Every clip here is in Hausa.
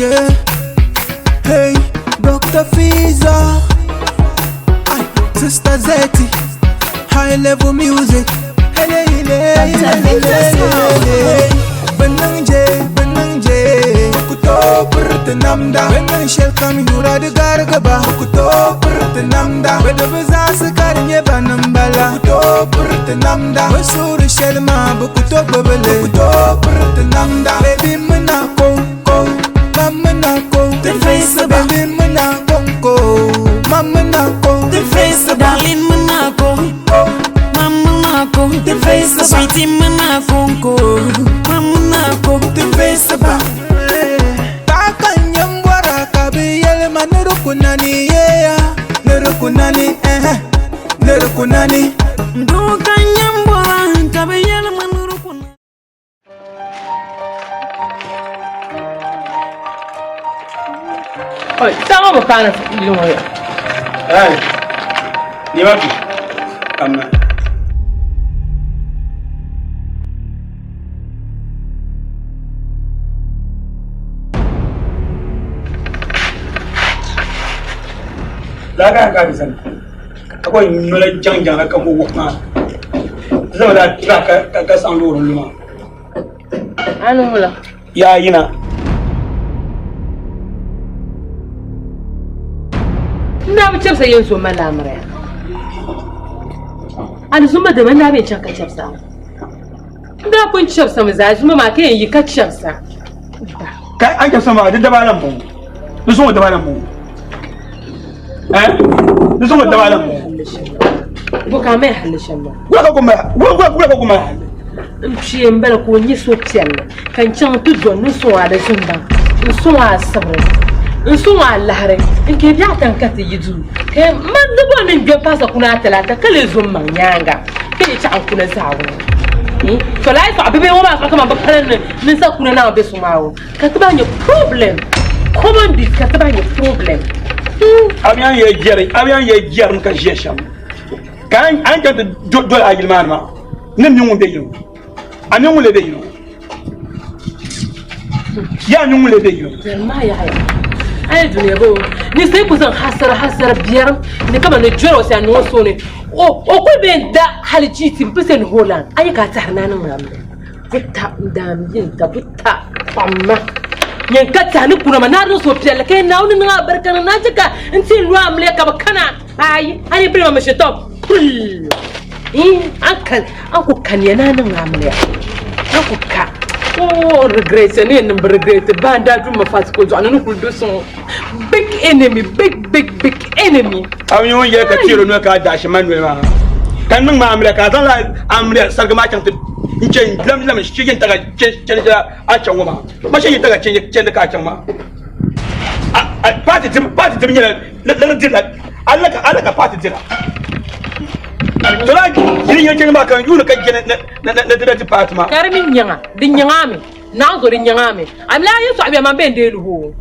yeah. Hey, Dr. Fiza, ay, Sister Zeti, high level music. Hey, benang je, kuto pertenamda. Benang shell kami yura de gargaba, kuto pertenamda. Beda beza sekarinya banambala, kuto pertenamda. Besuri shell ma, kuto bebele, kuto pertenamda. Baby menako, mama nako, the face of baby menako, mama nako, the face of darling menako, mama nako, the face of sweetie menako, mama nako, the face of takanyam waraka biyel manurukunani yeah, nurukunani nurukunani, dukanyam waraka biyel manurukunani. Oi, tama ba kana ilin waya? Ai. Ni wapi? Kama. Laga ka bisan. Akwai nola jang ka ko wakma. Zama da ka san lorun luma. Anu mula. Ya yina. Na bi chapsa yin so mala amra. Ani zuma da man na bi chan ka chapsa. Da kun chapsa mu za zuma ma kai yi ka chapsa. Kai an chapsa ma da balan mu. Dusun da balan mu. Dusun da balan mu. Bu ka mai halishan ma. Gura ka kuma. Mshi mbala ko nyi so pielle. Kan chan tu don nu so ala zumba. Nu so asabre. Nso lahare nke bia tankata yidu ke man dubo ni bia pasa kuna talata kale zum manyanga ke cha kuna zawo to lai so abebe wo ma kama ba paran ni sa kuna na be sumawo ka ta banye problem comment dit ka ta banye problem abian ye jere ka jesham kan an ta do agil marma nim nyungu be yo anyungu le be yo ya nyungu le be yo ma ya ay dunia bo ni sai ku zan hasara biyar ni kama ne joro sai no so ne o ko be da haljiti bisen holan ay ka ta hananin mamme butta dam yin ta butta amma nyen ka ta ni kuna na so pele kai na wani na barkana na jika in ti ruwa amle ka bakana ay ani prima me shetop ankal an ku kan yana nan amle an ku ka oh regret ni number regret banda du ma fast ko anu ku do son big enemy big enemy aw yon ye ka tiro no ka dashi manuel ma kan min ma amle ka zan la amle sarga ma kan nche lam shi yin taga chen a chan ma ma shi yin taga chen ka chan ma a party tim ne la dira alaka party dira to la yin yin chen ma kan yunu ka gene na dira ti party ma karmin nyanga din nyanga mi na zo din nyanga mi amla yeso abi ma ben delu ho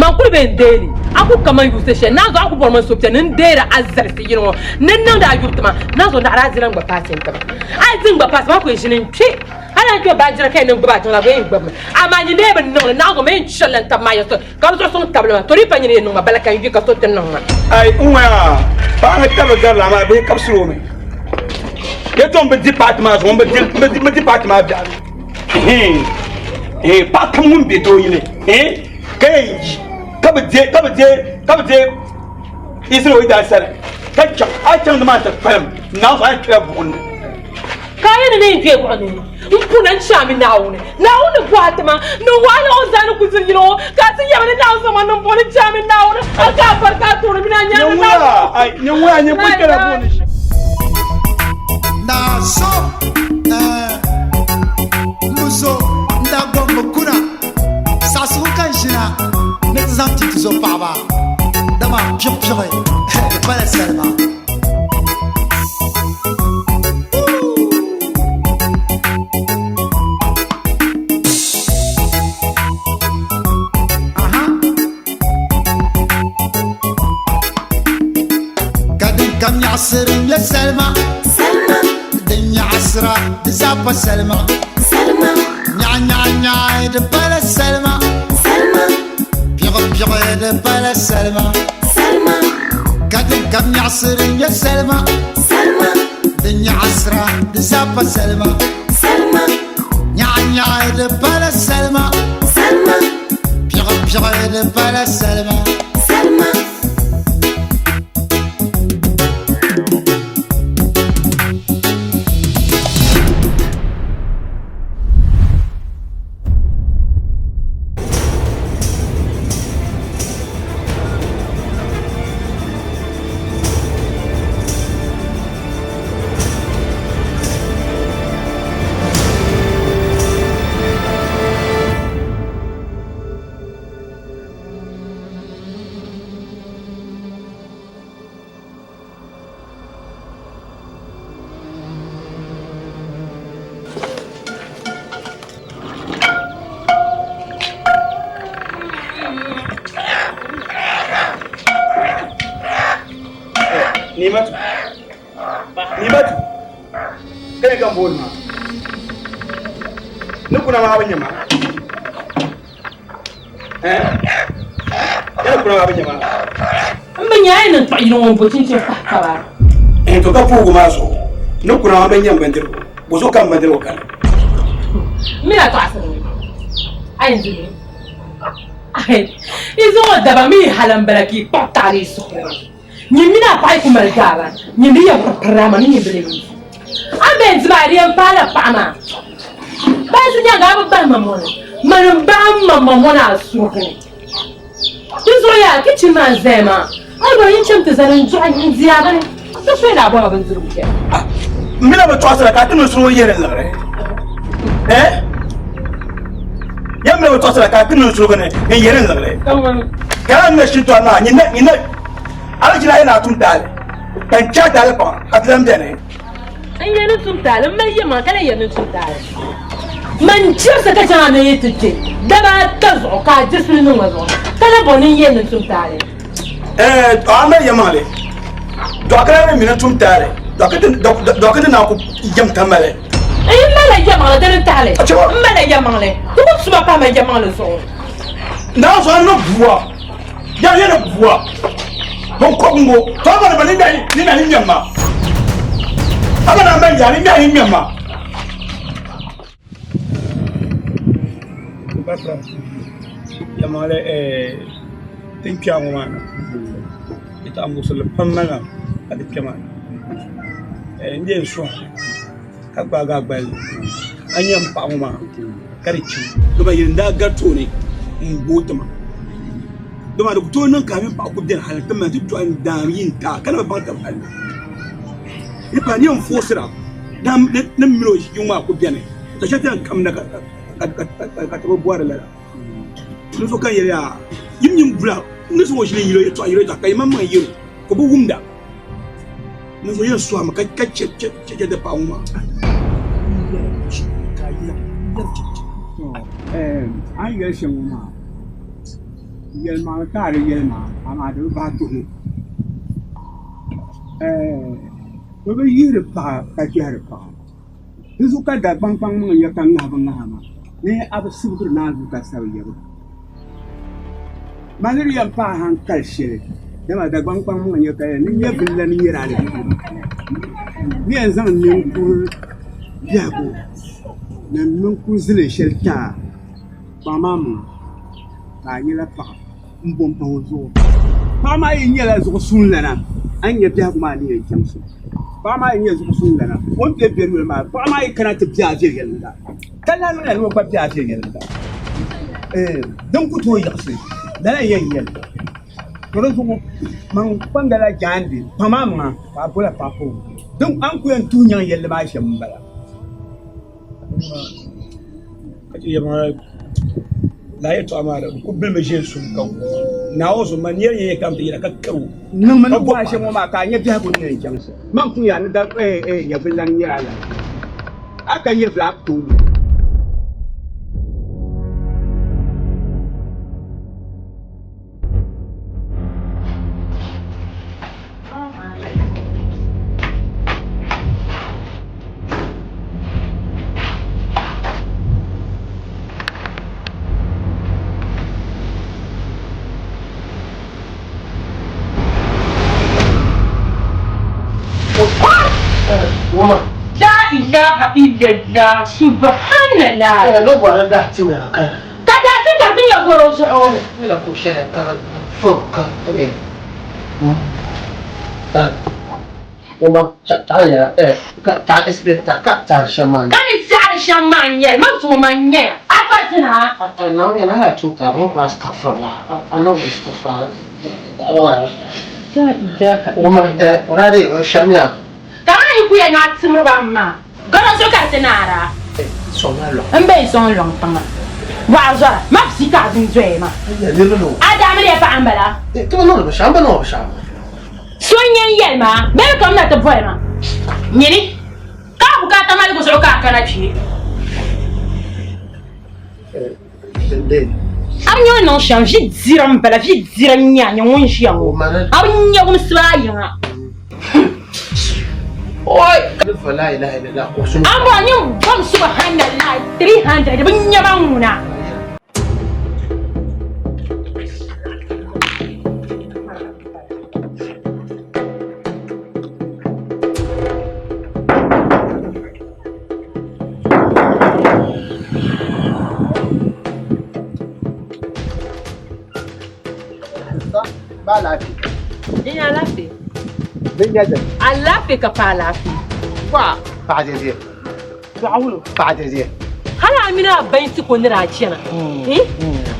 man kul ben deli aku kaman yuse she na zo aku bor man sopte nin dera azzar fi yino nin nan da yurtuma na zo da raziran ba patin ta ai zin ba pas ma ko shinin pi ala ko ba jira kai nin ba tan la go yin ba amani ne ben non na go men challan ta ma yaso ka zo son tabla to ri pani ne non ma bala kan yi ka so ten non ai unwa ba ga tabla gar la ma be kapsuro me ye ton be département zo be département da pa kamun be do yile kai kabje isro ida sare kacca a can da mata fam na fa kira bun kayan ne ke ko ne kunan shami nawune gwatama no wala ozana kuzingiro kasi yabane na so manon bone shami nawune aka farka to mina nyama na ai nyamwa nye bukera bun na so muso ndago mukuna sasu kan shina n'exemple tu zo paba dama pire pas la selma kadin kam yasir ya selma الدنيا عسرة تزابا سلمى nya de bala selma بجغير بلا سلمى سلمى قد كم يعصر يا سلمى سلمى دنيا عسرة دسابة سلمى سلمى نعير بلا سلمى سلمى بجغير بلا سلمى سلمى Nimatu. Kai kan bol ma. Nukuna ma abin yamma. Ya kuna ma abin yamma. Amma yayin nan fa ino won botin ce fa ba. To ka fugu ma so. Nukuna ma ban yamma bandir. Bo so kan bandir kan. Mina to asiri. Ai ndini. Ai. Izo da ba mi halan baraki patali su. Nyimina pai ku malgara. Nyimbi ya prama ni nyibele. Aben zmari en pala pama. Bazi nyanga ba mamona. Man ba mamona asukene. Izo ya kichi mazema. Alo yin chemte zanin zuwa yin ziyaba ne. To fe na ba ban zuru ke. Mina ba to asara ka tunu suru yere lare. Yamma ba to asara ka tunu suru ne yere lare. Kan na shi to na nyina ala jina yana tun dale kan cha dale pa atlam dene an yana tun dale man yema kana yana tun dale man chirsa ka jana yitje daba tazo ka jisu no wazo kana bonin yana tun dale to amma yema le do akara mi na tun dale do ka na ko yam tamale ay mala yema la dale tale mala yema le to suba pa ma yema le so na so no buwa ya yana buwa Bon kongo, to ba ba ni na nyama. Aba na mba ya ni nyama. Batra. Yamale tinkia ngwana. Ita amusul pamana adi kema. Ndiye so. Ka ba ga gbal. Anyam pa ngoma. Karichi. Do ba yinda gato ne. Mbotama. Doma da kuto nan kamin ba ku den halatta mai tutu an damin ta kana ba ta hal ni ba ni on fosira dan nan miro shi ma ku den ta shata kam na ka ta buwar la ni so kan yaya yim bra ni so shi ne yiro to yiro ta kai mamman yiro ko bu gumda ni so yin so ma ka ce da pa uma ai ga shi mu ma yelma kare yelma amadu ba to ko be yire pa ka jare pa hizu ka da bang mun ya kan na ban ma ne ab subur na zu ka sawi ya manir ya pa han kalshe da ma da bang mun ya kai ni ya billa ni yira ne ni an zan ne ku ya ko nan mun ku zile shelta ba mamu ta yi la pa mbom pa wozo pa ma yi nyela zo sun lana an ya biya kuma ni yan kamsu pa ma yi zo sun lana on be be ma pa ma yi kana ta biya je gelda kana no no pa biya je gelda dan ku to yi sai dan yan yan to ran ko man pangala jandi pa ma pa bola pa ko dan an ku yan tunyan yella ma shan bala kace yama la yeto amara ko bilme jesu kaw na ozo manier ye kam te ira kakkaw nan man ko ashe mo ma ka nya biya ko ne jamsa man kun ya ni da ya bilan ya ala aka yi flap to woman. La ilaha illallah subhanallah. No bother that thing now. Kada ta bi ya goro so. Me la ko share ka fo ka. Okay. Woman, ta ya ta explain ta shaman. Kan sa shaman ye, ma so man ye. Apa tina? No, ya na tu ka mo pas ka fo la. I know it's too far. Woman, already shamia. Kan ku ya na tsimro ba ma. Goro so ka tinara. So na lo. Mbe so long tanga. Wa zara, ma si ka din zwe ma. Ya le lo. Adam le pa ambala. To no lo shamba no shamba. Sonyen yelma, me kam na ta boy ma. Nyini. Ka bukata mali ko so ka kana chi. Anyo no change diram bala vi diram nya nya won jiango. Nya won swa yanga. Oi, la ilaha illallah. Amo anyo bom subhanallah 300 binya banguna. Ba lafi. Ina lafi. Bin yadda. Alafi ka fa lafi. Wa. Ba da zai. Ba'ulo. Ba da zai. Hala amina bainti ko nira ciana.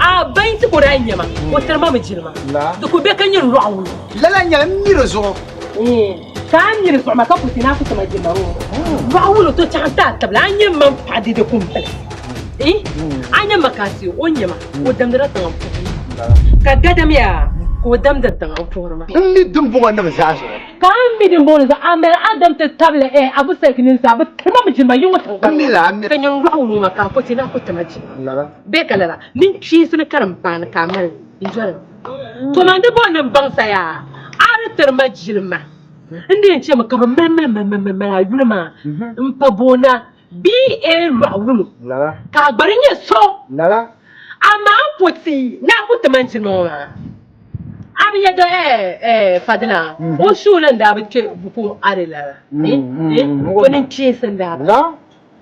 A bainti ko ranya ma. Wotar ma mijirma. La. Da ku be kan yin ru'awulo. Lalan ya mi rezo. Kan yin su ma ka putina ku sama jimaru. Ru'awulo to chanta tabla anyin man fadi da kun fal. Anya makasi onyama ko damdara tan ka gadam ya ko damdar tan forma. Ni dum bu wannan za su. Kan mi din bonza amel adam ta tabla abu sakinin sa ba tarma mijirma yin watan Amila kan yin ru'awulo ma ka putina ku tamaji. Lala. Be kalala nin ci sun karam pan kamar injora to man da bonan bansa ya aratar majilma inda yace maka ma yulma in fa bona bi ru'awulo Lala. ka barin ya so Lala. amma puti na puta manjilma abiya da fadila o shulan da bace buku arela konin ci san da La.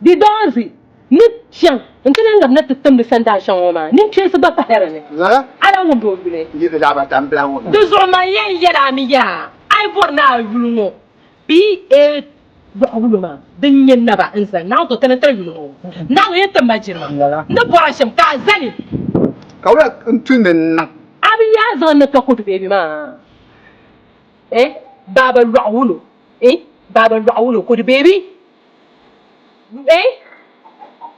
di donzi ni tiang intana ngam na tutum de sanda shangoma ni chese ba fahera ne Lala. ala won do bile Yi da ba tan plan wo. do zo ma yen yara mi ya ai bor na yulungo bi ba wuluma din yen na ba insa na to tan tar yulungo na yen ta majirma na bora sham ka zani Kawai tun nan. abi ya zo na ka kutu bebi ma baba rawulo baba rawulo kutu bebi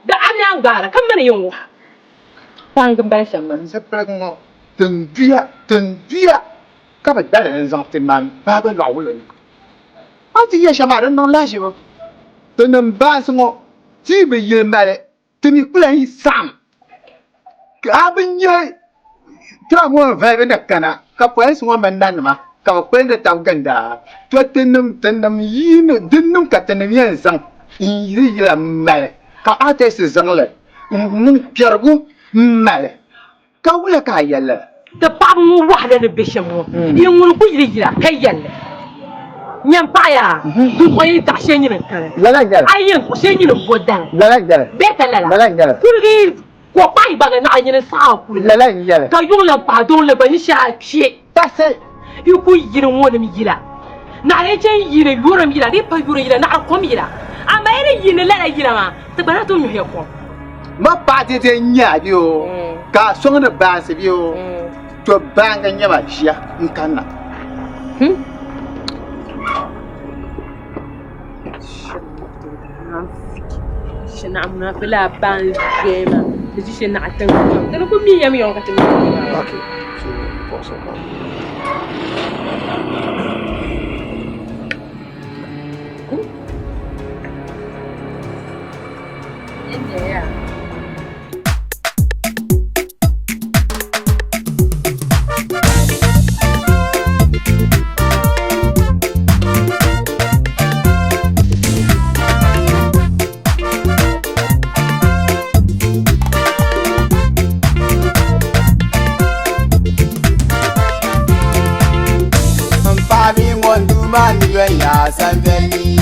da ana gara kan mana yin wa fangin ban shan man Sai fara ngo. Tun biya. Ka ba da nan zan tin man. Ba ba lawo ne. A ti ya shama ran non lashe ba. Tun nan ba su ngo. Ti be yi mare. Ti mi kula yi sam. Ka bin ye. Ta mo va be da kana. Ka po su ngo man nan ma. Ka ko da tam ganda. To tinum yi no dinum ka tinum yan zan. Yi la mare. Ka ate su zan le. Nun piergu mare. Ka wula ka yalla. da babu mu wahda da bishin mu yin wani ku jira kai yalle nyam paya du ko yi ta shenyi nan kare Lala jala. ayin ko shenyi nan bodan Lala jala. beta lala Lala jala. kurgi ko pai baga na ayin sa ku Lala jala. ka yung la ba don la ban sha ki Pase. yu ku yirin wani mi jira na re jen yire yoro mi jira ri pa yoro jira na ko mi jira amma ire yin la jira ma ta bana to mi he ko Ma ba te te nya biyo. Ka song da ba se biyo. To banga nya ba shiya in kanna. shina amna fila ban gema da ji shina atan da ko mi yam yon ka tin Okay. So, also. yeah ngondu mani wenya sanveli.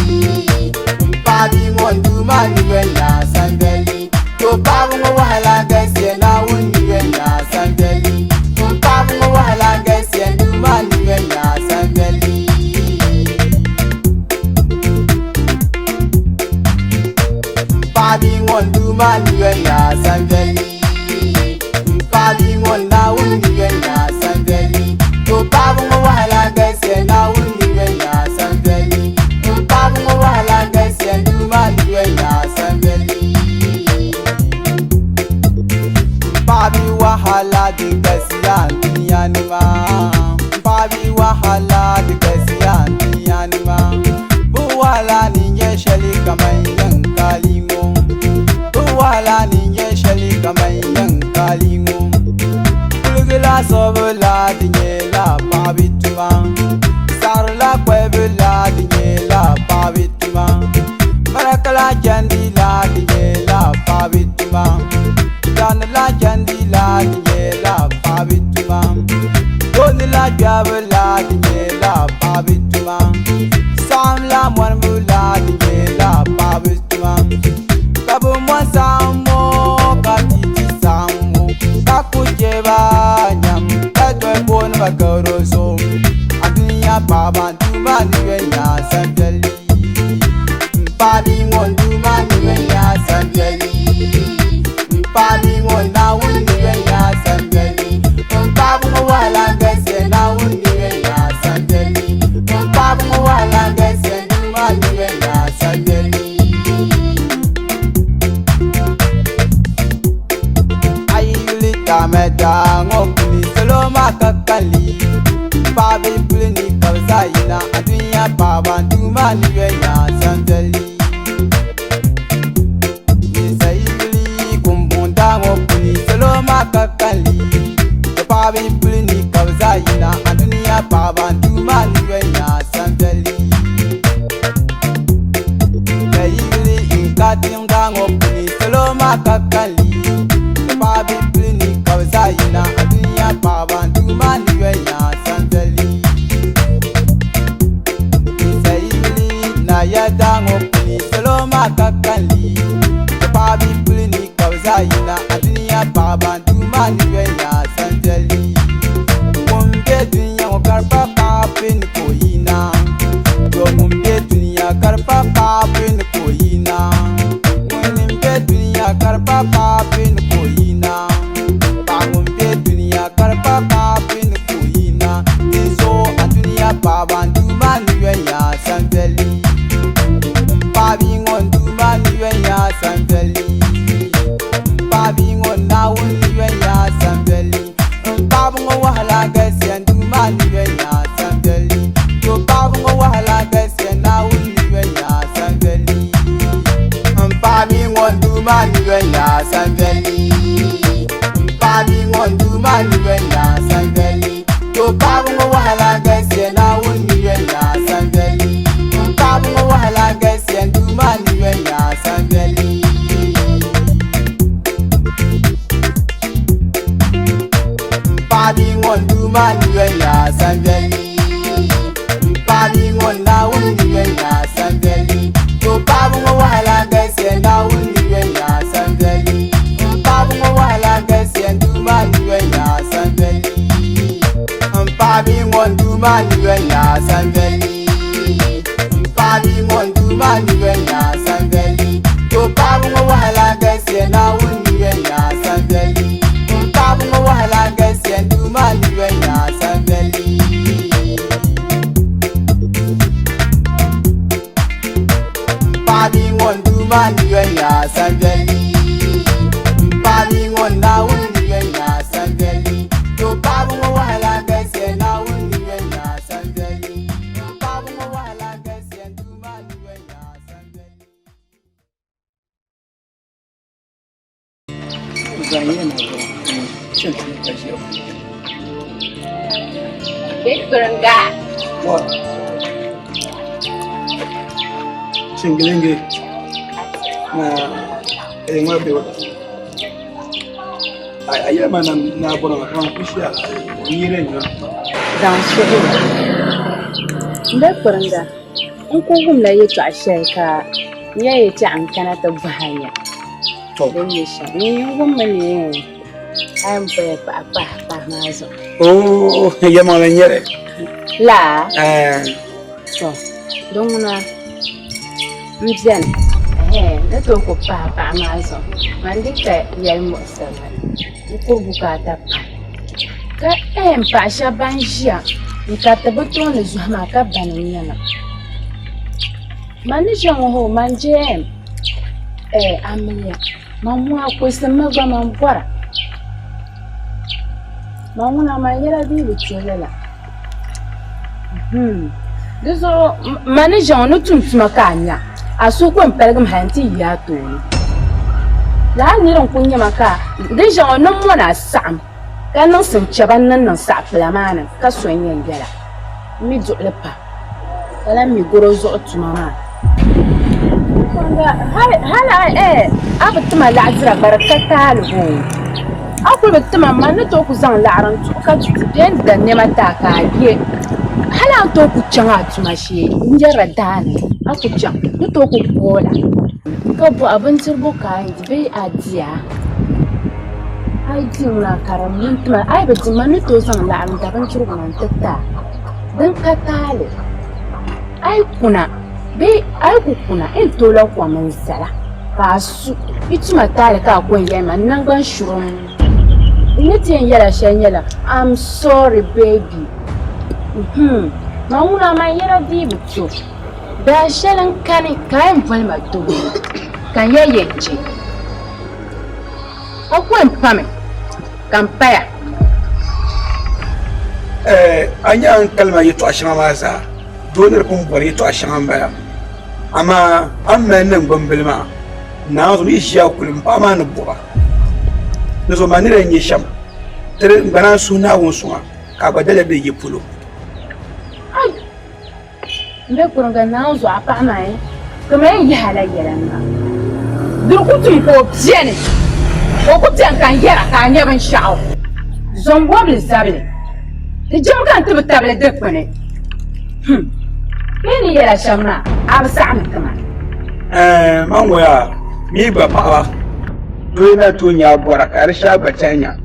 Papi ngondu mani wenya sanveli. To papi ngo wahala gasi na wuni wenya sanveli. To papi ngo wahala gasi ndu mani wenya sanveli. Papi ngondu mani wenya sanveli. Papi ngonda wuni wenya sanveli. To papi ngo wahala gasi na wuni wenya sanveli. To papi ngo wahala gasi ndu mani wenya sanveli. Papi wahala di gasi dunia ni ma. Papi wahala di gasi dunia ni ma. Bu wahala ni nye shali kamay yang kalimo. Bu wahala ni nye shali kamay yang kalimo. Kulgila sobla di nye la papi tuma. Sarla kwebla di nye la papi tuma. Marakala jandi la di nye la papi tuma. Dan la jandi la di nye la papi tuma. Don la jab la di nye la papi tuma. Sam la mwan bula di nye la papi tuma. Kabu mwa samo katiti samo. Kakuje ba nyam katwe bon ba koroso. Adunya baba tuma ni wenya sanjali. Papi ngondu mani wenya sanjali. Papi ngonda wuni wenya sanjali. Papi ngo wala gase na wuni wenya sanjali. Papi ngo wala gase ndu mani wenya sanjali. Ayuli tameda ngokuni solo makakali. Papi plini kalsaina adunya baba ndu mani wenya sanjali. Kakali papi plini kabzaina adunia baba nduma niwenya sanveli. Kaili inkati ngango puni solo makakali papi plini kabzaina adunia baba nduma niwenya sanveli. Kaili na yadango puni solo makakali papi plini kabzaina adunia baba nduma niwenya sanjali. Mumbe dunya karpa kapin koina. Do mumbe dunya karpa kapin koina. Mumbe dunya karpa kapin koina. Ba mumbe dunya karpa kapin koina. Tiso adunya baba nduma niwenya sanjali. Papi ngonduma niwenya sanjali. Papi ngonda wuni wenya sanveli. Papi ngo wahala gasi nduma ni wenya sanveli. To papi ngo wahala gasi na wuni wenya sanveli. Papi ngonduma ni wenya sanveli. Papi ngonduma ni wenya sanveli. To papi ngo wahala gasi na wuni wenya sanveli. Papi ngo wahala gasi nduma ni wenya sanveli. Papi ngondu mani wenya sanveli. Papi ngonda wuni wenya sanveli. To papi ngo wahala gasi na wuni wenya sanveli. Papi ngo wahala gasi ndu mani wenya sanveli. Papi ngondu mani wenya sanveli. Papi ngondu mani wenya sanveli. To papi ngo wahala gasi na wuni wenya sanveli. Papi ngo wahala gasi ndu mani wenya sanveli. Papi ngondu mani wenya sanveli. Papi ngonda wuni wenya sanveli. To papi ngo wahala gasi na wuni wenya sanveli. Papi ngo wahala gasi ndu mani wenya sanveli. Berengga. Singilenge na ngwabe wata. Ayira mana na bona ma kushia yire nyo. Dans chérie. Nda kuranga. In ko gumla ya to ashe ka ya yi ci an kana ta bahanya. To. Dan ya sha. Ni gumma ne. Ai mu fa pa ma zo. Oh, ya ma lan yare. La. To. Don na mbian. Na to ko pa ma zo. Man dika ya mu sama. Ko bukata pa. Ka pa sha banjia. Nkata beton le zuhama ka bananyana. Manisha ho manje amia. Mamwa kwesa magwa mambora. Mamuna mayera bi bicholela. Deso manisha no tumtuma kanya. Aso ko mpelgam hanti ya to. La ni ron kunya maka. Deja no mona sam. Kanan sun caban nan sa plamanin ka soyayyen gela mi zulepa kala mi goro zo tumama hala abatuma la'azra barakata alhu akul batuma man to ku zan la'aran to ka jiden da ne mata ka ye hala to ku canga tuma shi njara dane aku cang to ku kola ka bu abin turbo kai bai adiya ai jina karamin tuma ai ba jima ni to san la'am da ban kiro nan tatta dan katale ai kuna be ai ku kuna in to la kwa man sala ba su ituma tale ka ko yayi man nan gan shurun ni tin yala shan yala I'm sorry baby mauna ma yara di buto da shalan kani kayan falma to kan yayyace akwai fami kampaya anya an kalma yi to a shama maza donar kun bari to a shama baya amma an mai nan bambilma na zo yi shi ya kulun ba ma na buwa na zo ma ni da yi sham tare bana suna won suwa ka ba dala da yi pulo ai nda kuranga na zo a pa mai kuma yin halayya nan durkutun ko tiene ko ku kan yara ka ne ban sha'aw zon gobe sabile da jam kan tuba tabale dakko ne ni yara shamna absa am kama mango ya mi ba ba do na to nya bora ka sha batanya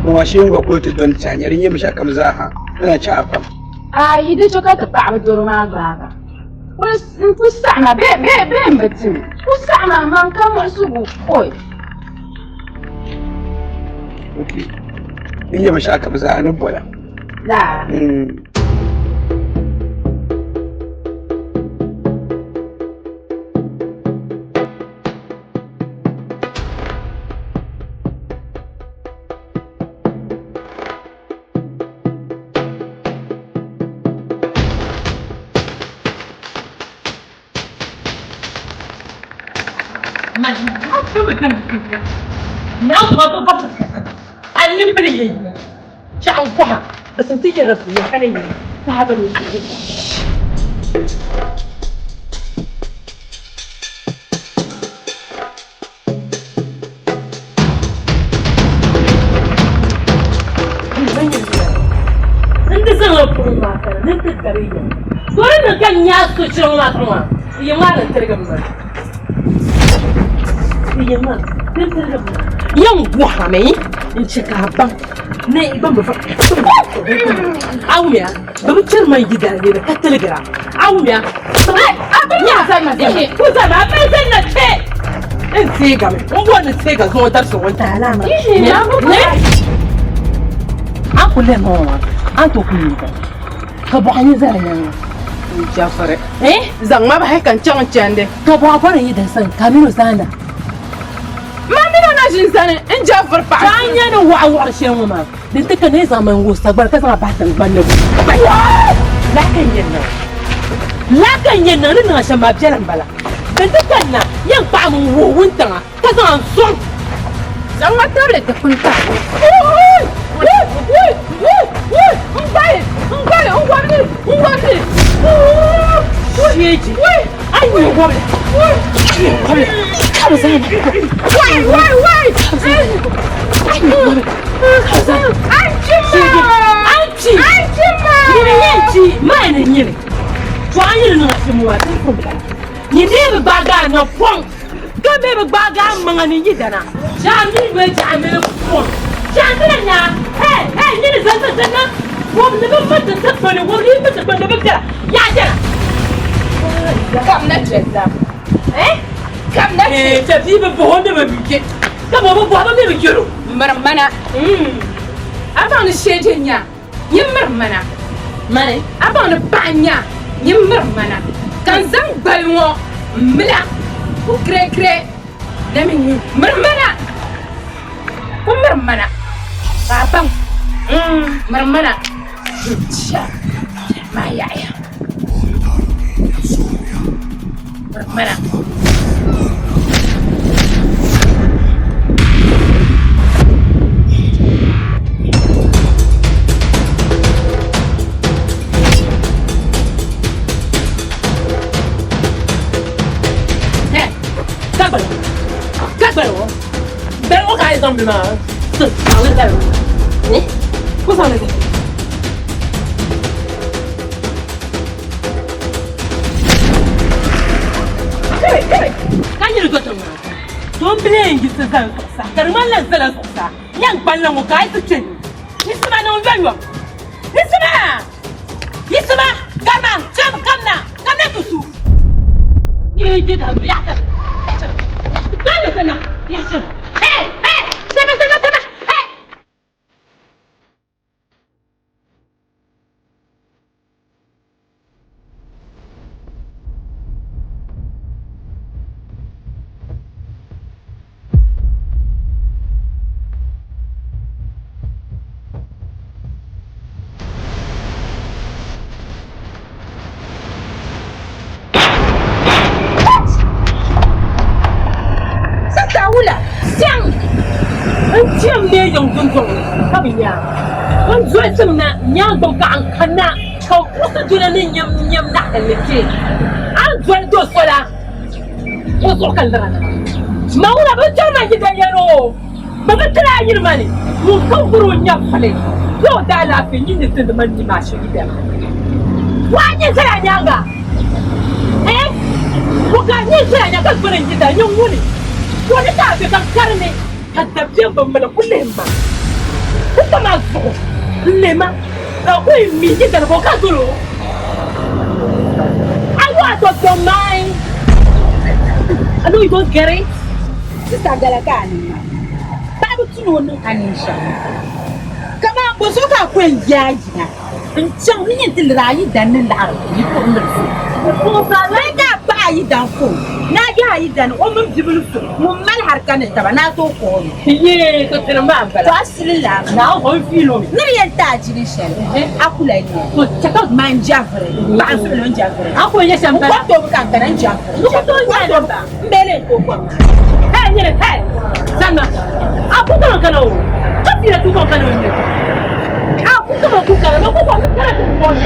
kuma shi ngo ko to don tanya rin yi misha kam zaha ina ci afa ai da to ka ta ba durma ba ku sama be mbatin ku sama man kan wasu koi okay iya misha kam zaha nan bola la نعم ما تضبط علم لي شعب فها بس انت جربي يا خليني تعب انت زغلب ما كان انت الدريه وين كان ياسو شنو ما كان يا ما ترقم يا ما yan buha mai in cika ban ne ban ba awuya ba mutar mai gida ne da ka telegram awuya ya san na ce ku za ba mai san na ce in sai ga mai wani sai ga zo dar so wata alama ne an kulle mu an to ku ni ka ba ni zan nan Jafare zan ma ba hakan can can de ka ba fara yi da san kamino zana jin sanin in Jafar fa an yana wa'awar shehu ma din take ne zaman gusta bar ka sama batan banne lakan yin nan na shan ma jaran bala din take na yan fa mun wuwun ta ka san son zan ma tare da kunta Join no simwa. Ni ne baga no pon. Go be baga mangani yidana. Jami we jami pon. Jami na. Hey, ni zan. Wo ne ba mata tsone wo ri mata ban da bakta. Ya jira. Kam na jetta. Kam na ce. Tafi ba honda ba bike. Ka ba ba me bikiro. Marmana. Abang shejenya. Yin marmana. Mane. Abang banya. Yin marmana. Kan zan balwo. Mila. Ku kre. Namin marmana. Ku marmana. Abang. Marmana. Cha. Maya. Marmana. Bello guys on the man. What's on it? Can you go to me? Don't blame you, Sazan. Carmela Zalaza. Young Palang guys to change. Listen, man, on value. Listen, man. Come on, come now. Come now to soup. You did a black. Yes, sir. Hey! Hey! Tiêm nê dòng tuần tuần các bạn nhà con duy xem nè nhau đồng càng khăn nè không có gì là nên nhầm nặng cái gì anh duy tôi xóa là tôi xóa cần ra mau là bây giờ này cái gì rồi mà cái này như thế này muốn không có rồi nhập phải tôi đã là phải nhìn thấy tụi mình đi mà chơi đi quá như thế này nha cả một cái như thế này nha các bạn nhìn thấy nhung nhung tôi đã tạo được cái này hatta biyan mana kullum ba kuma ma zo lema akwai mi ji da ko ka zuro I want to your mind I know you don't get it Sista galakani. babu tuno nan Anisha. kama bo so ka kwen yayi na in can ni yin rayi dan nan da yi ko ko ba lai da ba yi dan ko na ga yi dan o mun jibulu mun mal harkan ta ba na to ko ye ko tana ba bala To asilila. na o filo mi Nari yanta jiri shel. Akula ni. to chaka Man jafre. Ba asilo jafre. ako ye san Ko bala to ka garan jafre. ko to ya ba Mbele ko ko. hey ni hey sana aku kana o kapira tu ko kana ni aku kana ko kana ko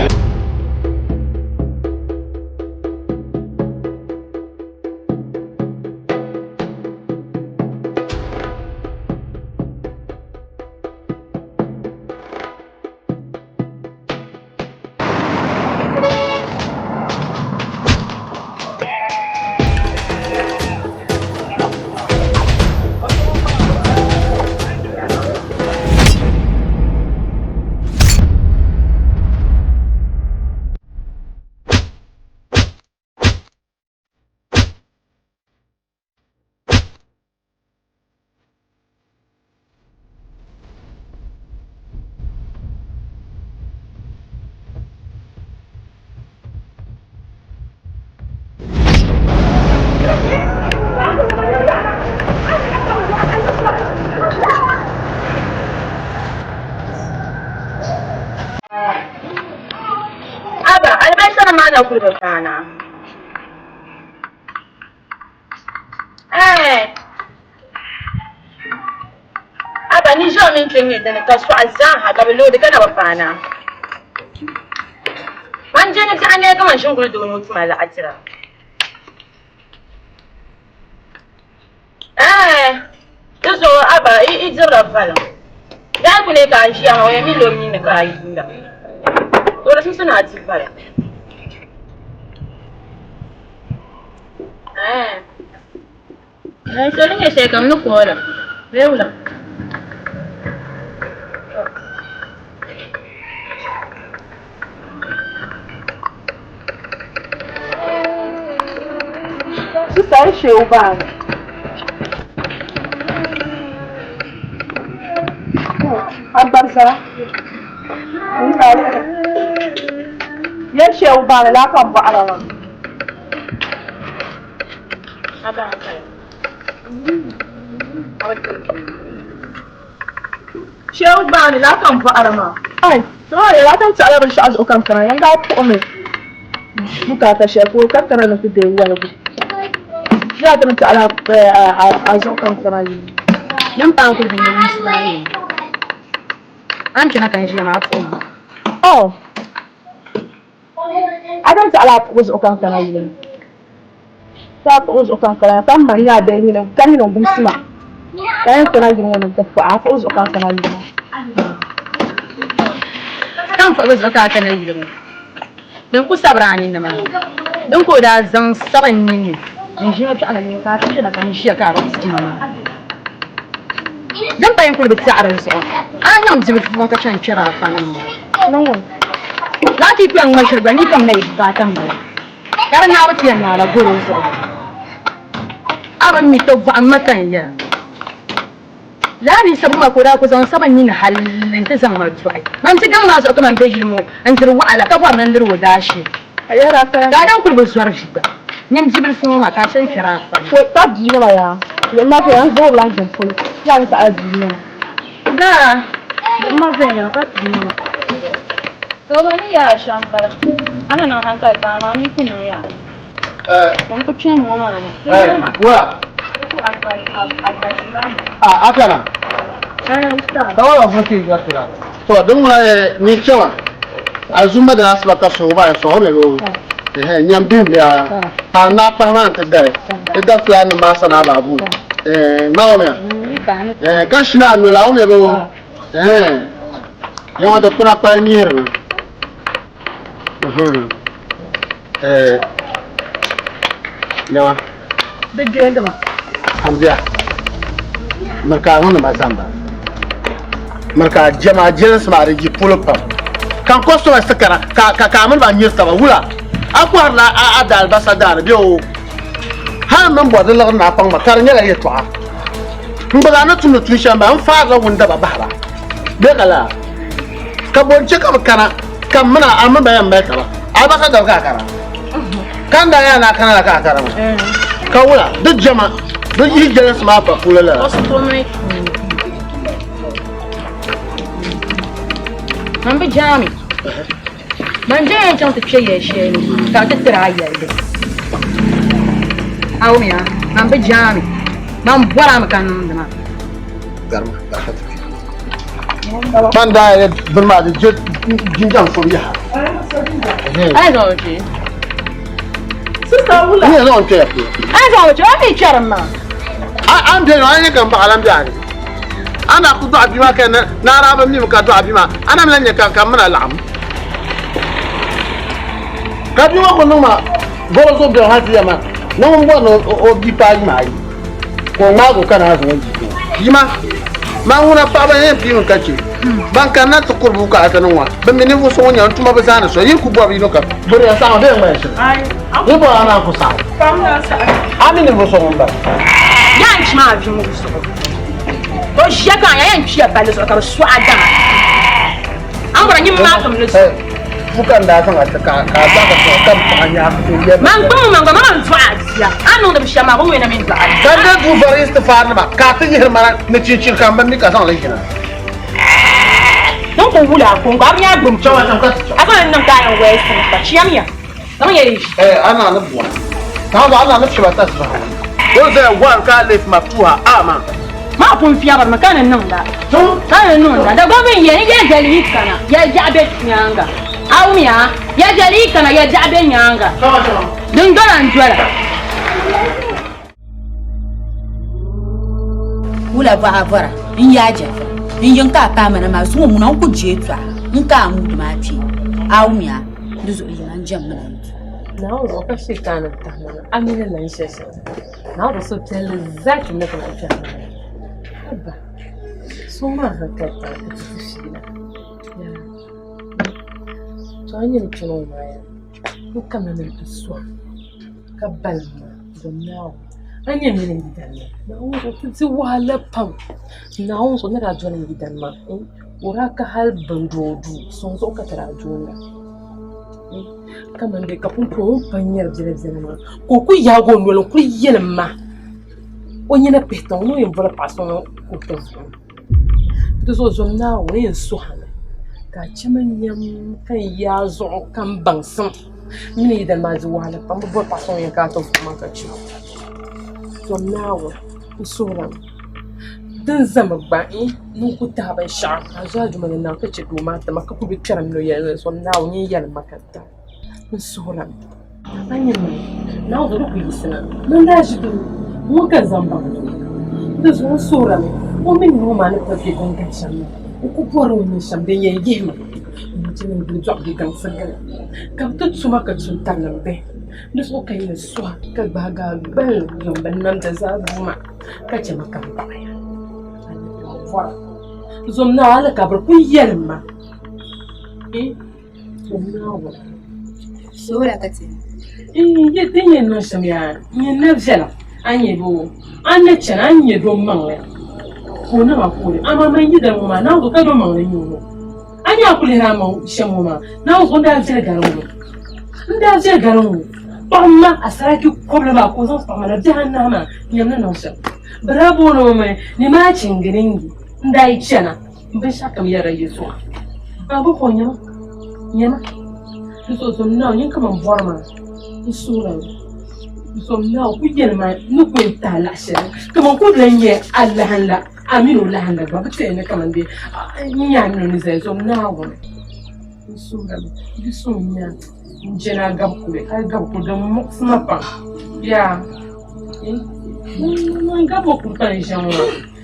kulbe kana. Aba ni jo min tlinge da ka so azan ha ga belo da kana bafana. Man je ne ta ne ga man shingul da wani mala atira. Yaso aba I zira fala. Ya kule ka shi amma wai mi lo min ka yi da. To da sun suna ci fala. So ni sai kam no ko la. Beula. Su sai sheu ba. Barsa. Ya sheu ba la kan ba ala. Sheu ba ni la kan ba ala. Ai, to ya ta tsara ban sha'az ukan kana yanga ko me. Muka ta shefu kan kana na fide wala bu. Ya ta tsara a zo kan kana yi. Yan ba ku da yin sai. An kina kan shi na ko. Oh. Adam tsara ko zo kan kana yi. Ta ko zo kan kana kan ma ya da ni kan ni bun sima. Kan kana yi ne ta fa ko zo kan kana yi. Kan fa zo kan kana yi. Dan ku sabrani ne ma. Dan ko da zan saban ne. In shi ta ala ne ka tashi da kan shi ka ro su ma. Dan bayan ku bi tsara su. An yam jibi kuma ka can kira fa nan. Non. La ti pian ma shirba ni kam nei ba tan ba. Kar na ba tiyan na la goro su. Aban mi to ba makan ya. Lani sabu ma ko da ku zan saban ni na halin ta zan ma tuai. Man ti gan na so kuma be gilmo an tir wa ala ka ba nan dir wadashi. Ayara ka. Ga dan ku bi suwar shi ba. Nyam jibil fun ma ka san kira fa. Ko ta di ba ya. Yamma fa yan zo lan kan fulu. Ya ta azi ne. Da. Ma zai ya ka di. To ba ni ya shambara. Ana nan hankali ta ma mi kinu ya. Mun ko cin mu ma ne. Wa. Akana. Tawa wa fuki gasira. To dun ni cewa azuma da asba ka so ba so ho me go. Nyam bin ya. Ta na pa man ta dare. Da plan ma sana babu. Ma o me. Kan shi na no la o me go. Yawa da kuna pa ni her. Yawa. Bidde da ma. Hamza. Marka hono ma zamba. Marka jama jelas ma rigi pulpa. Kan kosto wa sakara ka mun ba nyesta ba wula. Akwar la a dal basadar biyo. Ha man bo da lar na pang ma kar nyala yetwa. Mbaga na tunu tushan ba an fa la wunda ba bahra. Be kala. Ka bonce ka kana kan muna amma bayan bai ka ba. A basadar ka kara. Kan da yana kana ka kara ma. Ka wula duk jama duk yi jelas ma fa kulala. Wasu to mai. Man bi jami. Man je yan ta ce ya she ni. Ka ta tira ya ide. Awu ya, man bi jami. Man bora makan da ma. Garma ka ta. Man da ya burma da jinjan furiya. Ai zo ji. Sista wula. Ni zo ce. Ai zo ji, ai charan ma. An da ne kan ba alam da ne. Ana ku do abima kan na raba mi ka do abima. Ana mlan ne kan muna la'am. Ka bi wa ko ma go zo da hati ma. Non buono o di pari mai. Ko mago kana zo ji. Yima. Ma una pa ba ne bi ka ci. Ban kan na to kurbu ka atanan wa. Ban mi ne fu so nya tuma ba sana so yin ku bo bi no ka. Bari ya sa ba mai shi. Ai. Ni bo ana ku sa. Kam na sa. Ami ne bo so ba. Yan ci ma bi mu so. To shaka yan ci ya bale so ka so ada. An gura yin ma kam ne so. Bukan datang ka za ka so kan hanya ku ya. Man ko man zo aziya. Anu da bisha ma ko wena min za. Kan da ku bari istifar ba. Ka ta yi mara na cincin kan ban ni ka san laikina. Don ko wula ko ga ya gum cewa nan ka. Aka nan ka yan wai sun ba ciyamiya. Dan yayi. Ana na buwa. Ta ba ana na shi ba ta su. Ko zai wan ka lef maftuha ama. Ma kun fiya bar makanan nan da. To kana nan da gobin yayi ya jali kana. Ya jabe nyanga. Awumiya ya jali kana ya jabe nyanga. Dun dolan juala. Wula ba avara in yaja. In yanka ka mana ma su mun ku je twa. In ka mu ma fi. Awumiya duzo yan jam mana. Na o ka shi kana ta. Amina nan shi. Nou, dat is op de zaak met een beetje. Abba. Zomaar gekeken, het is verschillend. Ja. Zo je niet zo maar. Hoe kan men het zo? Kabalma, de nou. En je mening die dan. Nou, dat is wel pam. Nou, zo net dat doen die dan maar. Ora ka hal bandodu, soms ook het raadjoen. Kaman de kapun ko panyer jere ma. Ko ku yago no ku yelma. Onyina peton no yin vola pason ko to. To so zo na we yin so hana. Ka chiman yam kan ya zo kan bansan. Mini da ma zo wala pam bo pason yin ka to ma ka chi. Zo na we so ran. Dan zama ba nun ku ta ban sha a zuwa juma na ka ce doma ta maka ku bi kiran no ya so na wani yal makanta mun soran anyi mai na zo ku yi sana mun da shi do mun kan zamba da zo soran ko min no ma na tafi kon kan shan ku poro ni shan da yayi gema mun ce mun bi zuwa kan sagal ka tut su maka tun tanan be da so kai ne so ka ba ga bal zomban nan da za ma ka ce maka ba voilà. Zomna ala kabra ku yelma. Zomna wa. Sura kati. Ye tinye no shamya. Ye nevjela. Anye bo. Anye chana anye do mangle. Ko na ma ko. Ama ma yi da ma na do ka do mangle nyu. Anye akule na ma shemu ma. Na zo nda vjela garu. Nda vjela garu. Pamma asaraki kobla ba ko zan pamma na jahannama. Nyamna no sha. Bravo no me. Ni ma chingiringi. Ndai chana mbesha kam yara yeso abu konya nyama so no yin kam borma isura so no ku yerma nu ku tala she kam ku lenye Allah la aminu la handa ba te ne kam ndi nya no ni sai so na wo isura biso nya njena gabkule ai gabku da muksma pa ya ngaboku tan jamu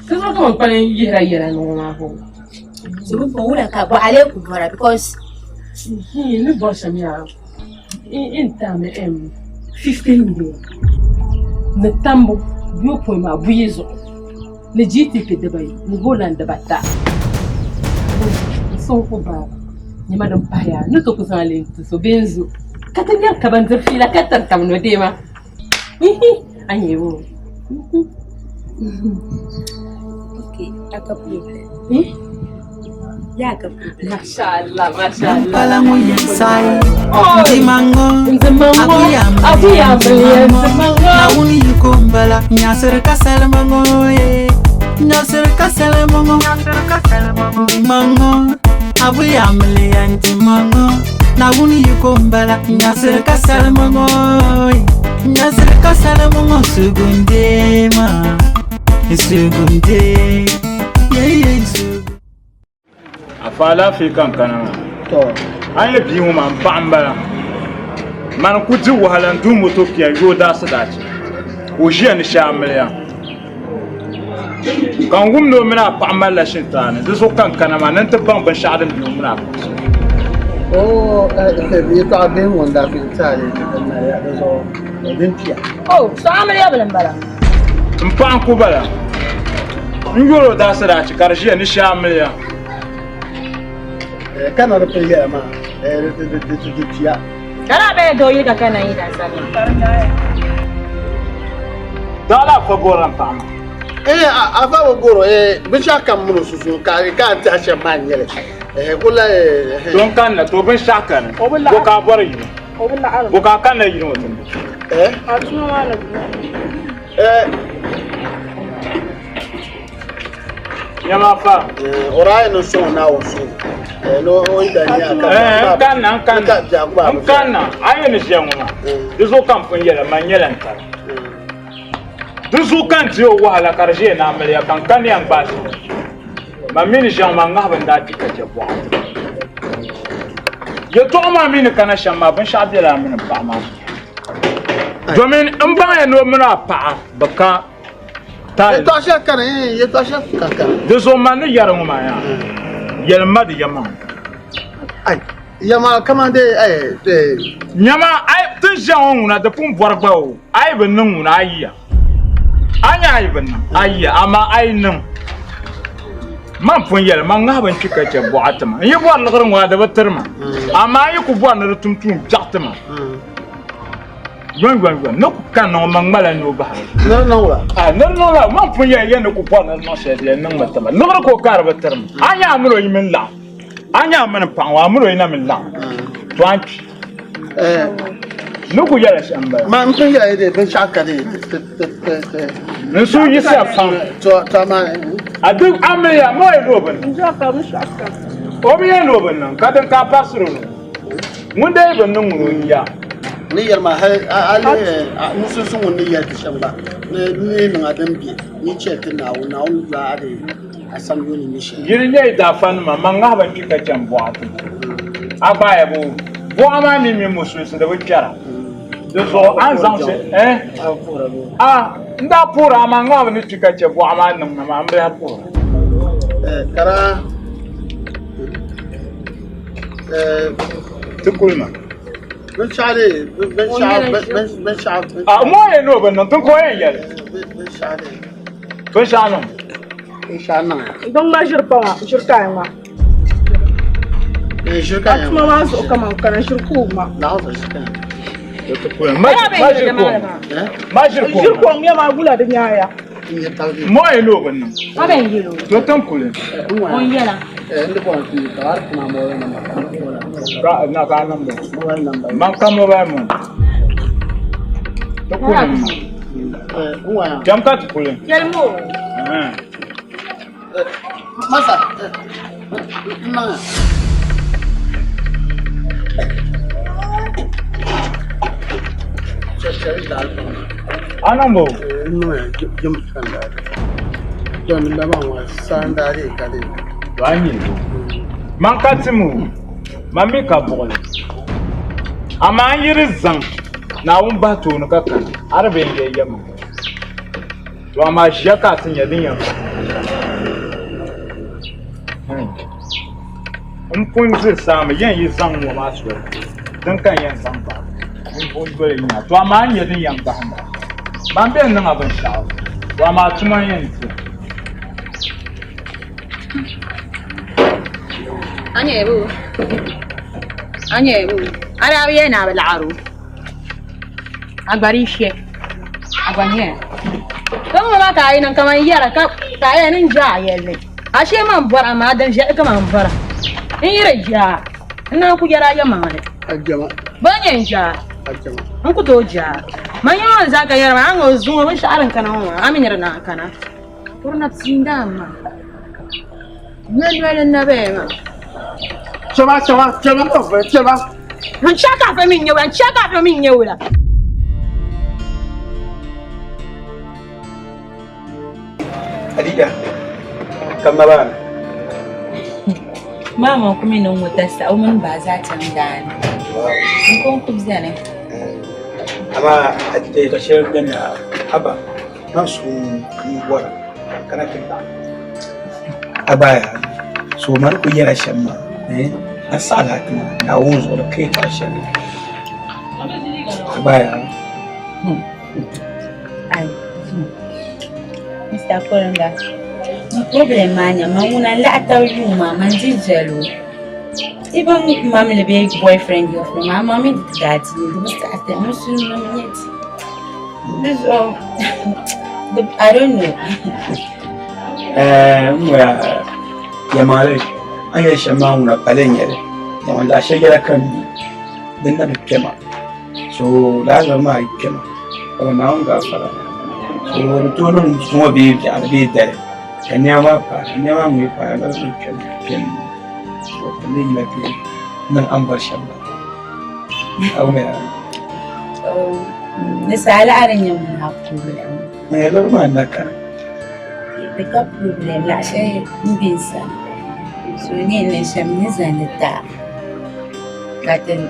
Kama kama pale yera no ma ho. So we go ula ka bo ale ku bora because Ni bossa minha. Então, 15 dias. Na tambo, eu põe uma buizo. Na jiti que dabai, no Holanda bata. Sou cubana. Ni madam paya, no tô com alento, so benzo. Katanya kabanzer fila katar kam no dema. Anyewo. okay, aka problem. Ya aka problem. Mashallah, mashallah. Palango yensai. Oh, Zimango. Abuya Zimango. Na uni yukumbala. Nyasere kaselemango. Nyasere kaselemango. Zimango. Abuya mliyan Zimango. Na uni yukumbala. Nyasere kaselemango. Nyasere kaselemango. Sugunde ma. Sugunde. Yeah, sugunde. Afala African kana to an yi biyu man bambara man ku ji wahalan du moto kiya yo da su dace o jiya ni sha miliyan kan gumno mina bambara la shintane da so kan kana man nan ta ban ban sha'adin biyu mina oh bi to abin wanda ke tare da ya da so dintiya Oh, so amaliya balambara. in fa an ku bala in yoro da su dace karshe ni sha miliyan kana da fiye ma da tiya Kana be do yi ka kana yi da sallah. dala fa goran ta ava wo goro bi sha kan mun susu ka ta she man yele kula don kan na to bin shaka ne ko ka bar yi ko ka kan na yi mutum yama fa ora no so na wo so no oida ni aka kan ayo ni jenguma dizo kampun yela manyela ntar dizo kan tiyo wahala karje na ameliya kan yang basi mamini jenguma ngaba ndati kaje bwa ye to ma mini kana shamma ban shadela min ba ma domin in ba ya no muna pa baka ta to she kan ye to she kan dizo manu yarunguma ya yelma di yama ai yama kamande nyama ai tun jan na da pun borgba o ai ben nu na ayiya anya ibn ayya ama ainum man pun yel man ngaban chika che boatama yi bo la gran wa da batarma ama yi ku bo na tumtum jaktama gwan no kan no man mala no ba no la man pun yel no ku bo na no se le nang matama no ko kar batarma anya amro yi min la anya man pan wa amro yi na min la twanch nuku yala shamba ma mpun ya de ben shaka de nsu yisa fam to ma adu ameya mo e loben njaka mu shaka obi e loben nan kadan ka pasro mun dai ban nan mun ya ni yar ma ale musu sun ni yar shamba ni nan adam bi ni ce tana na za de asan yoni ni shi yiri ne da fan ma manga ban kika can boatu abaya bu bo ama mi musu su da wajara so an zan se nda pura ma ngaba ni tika che bo ama nan ma ambe ha pura kara tukulma ben shale mo ye no ben nan tun ko yen yele ben shale ben shano inshallah don ma shirka ma shirka ya ma ma so kama kana shirku ma na so shirka shirku me ma gula da nyaya mo e lo ban nan ma ben yelo to tan kule on yela ndi ko ti tar na mo na ma ra na ka nan ba mo na man ka mo ba mo to kule uwa jam ka to kule yelmo masa na anambo no jum sanda don da ba wa sanda re kale wani man ka timu man mi ka bole ama yiri zan na wun ba to no kaka arbe ye yam to ama shaka tin yadin yam pun zir sama yan yi zan wa masu dan kan yan zan ba pun gore yin to ama yadin yam ba handa man ben nan abin sha wa ma tuma yan ti anya ebu ara biye na balaro agbari she agbanye kan ma ka yi nan kaman yara ka yi nan ja yelle ashe man bara ma dan je ka man bara in yira ja ina ku yara ya ma ne ajama banye ja ajama an ku to ja man yawan zaka yara an go zuwa ban sha'aran kana wa aminar na kana kurna tsinda ma ne na be ma chama ko han chaka fa min yawa la Adida kam na ba mama kuma nan wata sa'o mun ba za ta ngani in kon ku zane amma adida to shir da na haba na su yi wara kana kinta abaya so mar ku yara shamma asala na wuzo da kai karshen abaya ai Mr. Kolonga problem manya manguna la atawu mama njijelo even mama le big boyfriend of mama me that Mr. Atemusu no yet this all I don't know ya mare aya shama una palenya ya wanda shegera kan din da kema so lazima mai kema na unga fara so tonon kuma bi ya bi dare kanyama mu fa da su ken so ne lafi nan an bar shamba au me nisala aran yan mun hakuri me lorma naka the problem la shay mbisa so ne shamni zanata katen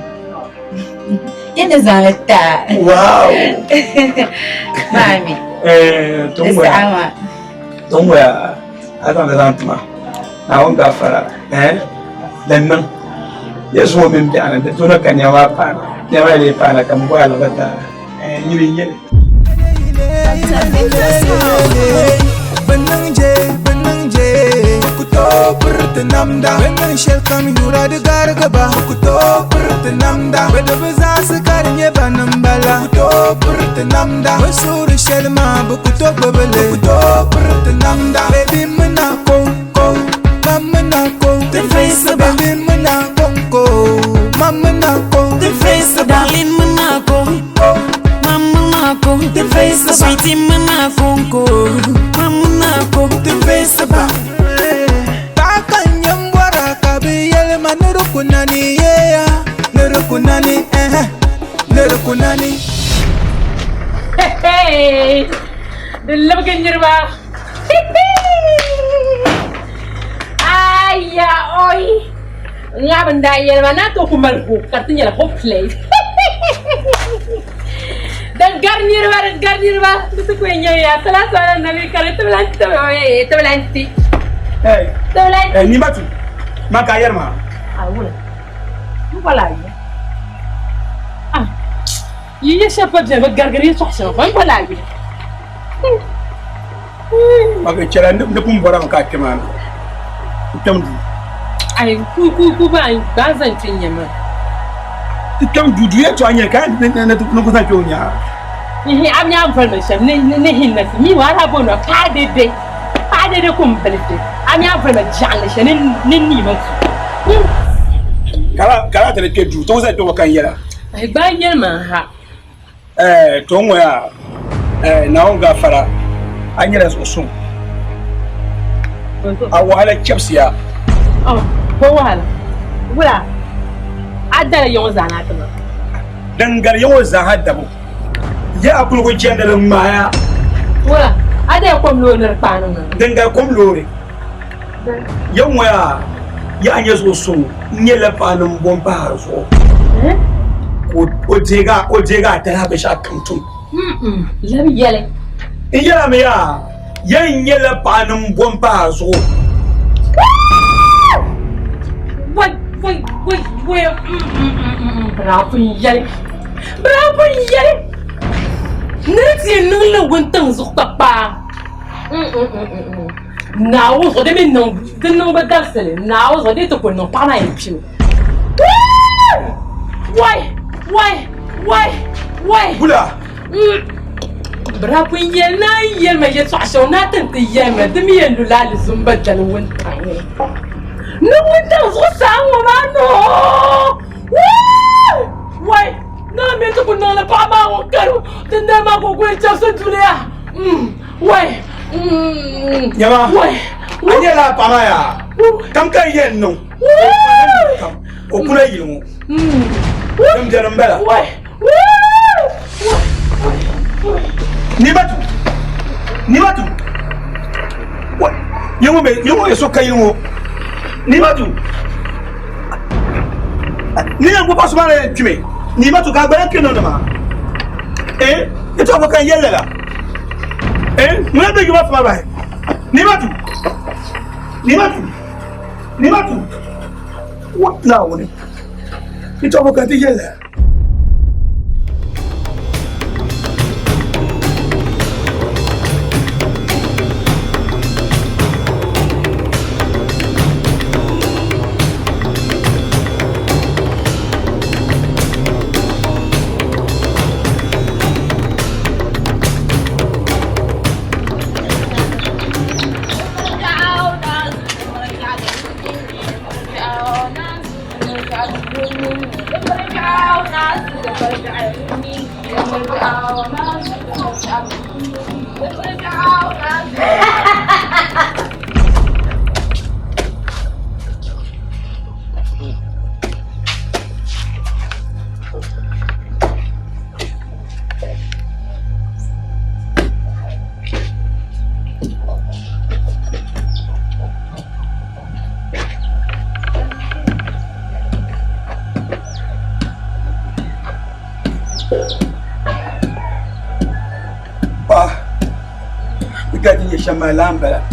yana zanata wow mami tungwa akan da zantuma na won gafara dan nan yesu mo min bi ana da to na kanya wa pa ne wa le pa na kam ko ala bata yiri yiri Benangje Kuto Pertenamda Benang shell kam yura de gargaba Kuto Pertenamda Beda beza sekarinya banambala Kuto Pertenamda Besuri shell ma Kuto bebele Kuto Pertenamda Baby mena kongko Mamena kong The face of baby mena kongko Mamena kong The face of darling mena kongko Mamako, the face of sweetie Manako, Mamako, the face of Takanyam Waraka be Yelma Nurukunani, yeah, Nurukunani, Nurukunani. Hey, the look in your mouth. Ay, oi. Ngaban dahil mana to kumalhu, katanya la hopeless. Dan garnir ba itu kuenya ya salah salah nabi kare tebelanti ni matu maka yarma awula apa lagi iya siapa dia gargari sahsa apa lagi maka jalan de pum boram ka keman tamdu ay ku ba bazan tinya ma tam dudu ya to anya kan na ko sa chonya ni amnya information ni hinna ni wala bono ka de complete amnya information ni ma kala tele ke du to sa to kan yela ay ba yelma ha to ngoya na on gafara anyela so awala chepsia ko wala adala yon zanatuma dangar yon zahadabu ya akul ko jendal maya wala ada ko mloner panu dangar ko mlore yon waya ya anyeso so nyela panu bomba so o jega ta ha sha kantum labi yele yela me ya nyela panu bomba so Wait. Bravo yale. Nati nula wentang zuk papa. Now so de men non, de non badasele. Now so de to ko non para en pio. Why? Bula. Bravo yale na yale ma yeso asona tante yeme de mi en la le zumba dan wentang. No wentang so sango mano. Why? No me to ko non la pa ma o karo. Tende ma ko ko cha so tulia. Why? Yama. Why? Anya la pa ma ya. Kam kan yen no. O kula yimu. Kam jaram bela. Why? Ni batu. What? Yungu eso kayungu. Ni batu. Ni yangu pas male tume. Ni batu ka gba ke no ma. Ito ko kan yele la. Muna be giba fa ba. Ni batu. What now? Ito ko kan ti yele. Gadi shama lambala.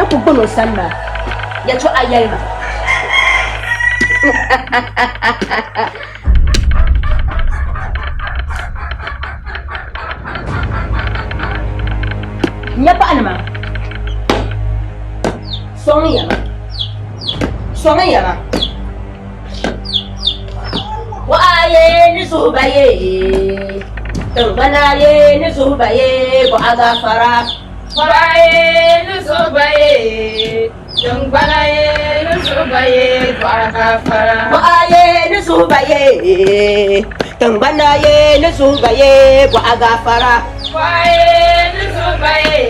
na ku gbono samba ya to ayalma nya pa anama songa ya wa aye ni subaye tarbana ye ni subaye ko agafara wa aye ni subaye tarbana ye ni subaye ko agafara wa aye ni subaye tarbana ye ni subaye ko agafara wa aye ni subaye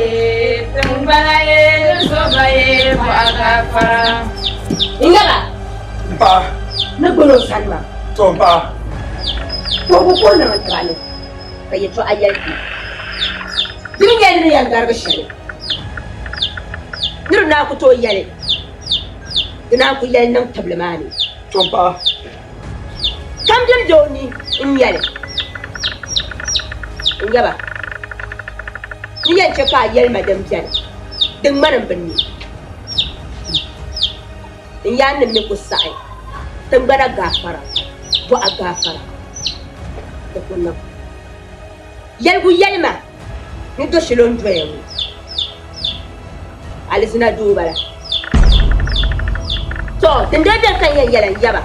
tarbana ye ni subaye ko agafara ingala pa na gono sanma to pa to ko na matale kai to ayalki din yale ne yan garga shari dir na ku to yale ina ku yale nan tablamani to pa kam din doni in yale in yaba ni yan ce ka yale madam jan din manan binni in ya nan ne ku sai tambara gafara ko a gafara da kullum yalgu yalma ni do shilon doyen alisina dubara to din da kan yayalan yaba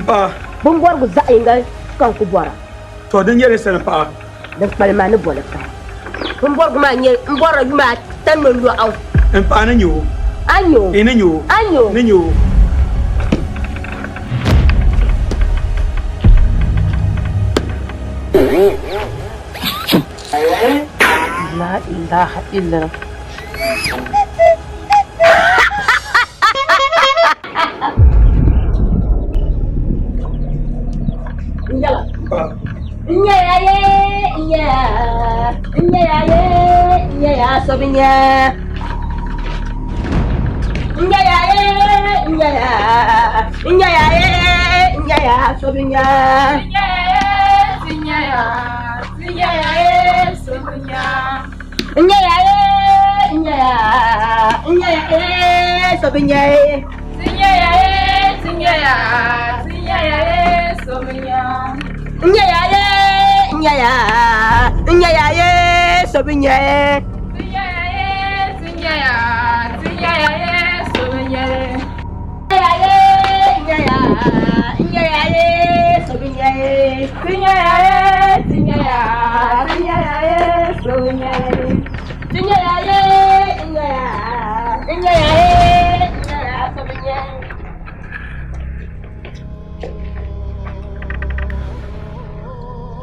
pa bun borgu za a yinga kan ku bora to din yare sana pa da palma ni bola pa bun borgu ma nye mbora yuma tan no lu aw en pa na nyu anyo ina nyu anyo ni nyu La ilaha illa Injala pa nya ya sobinya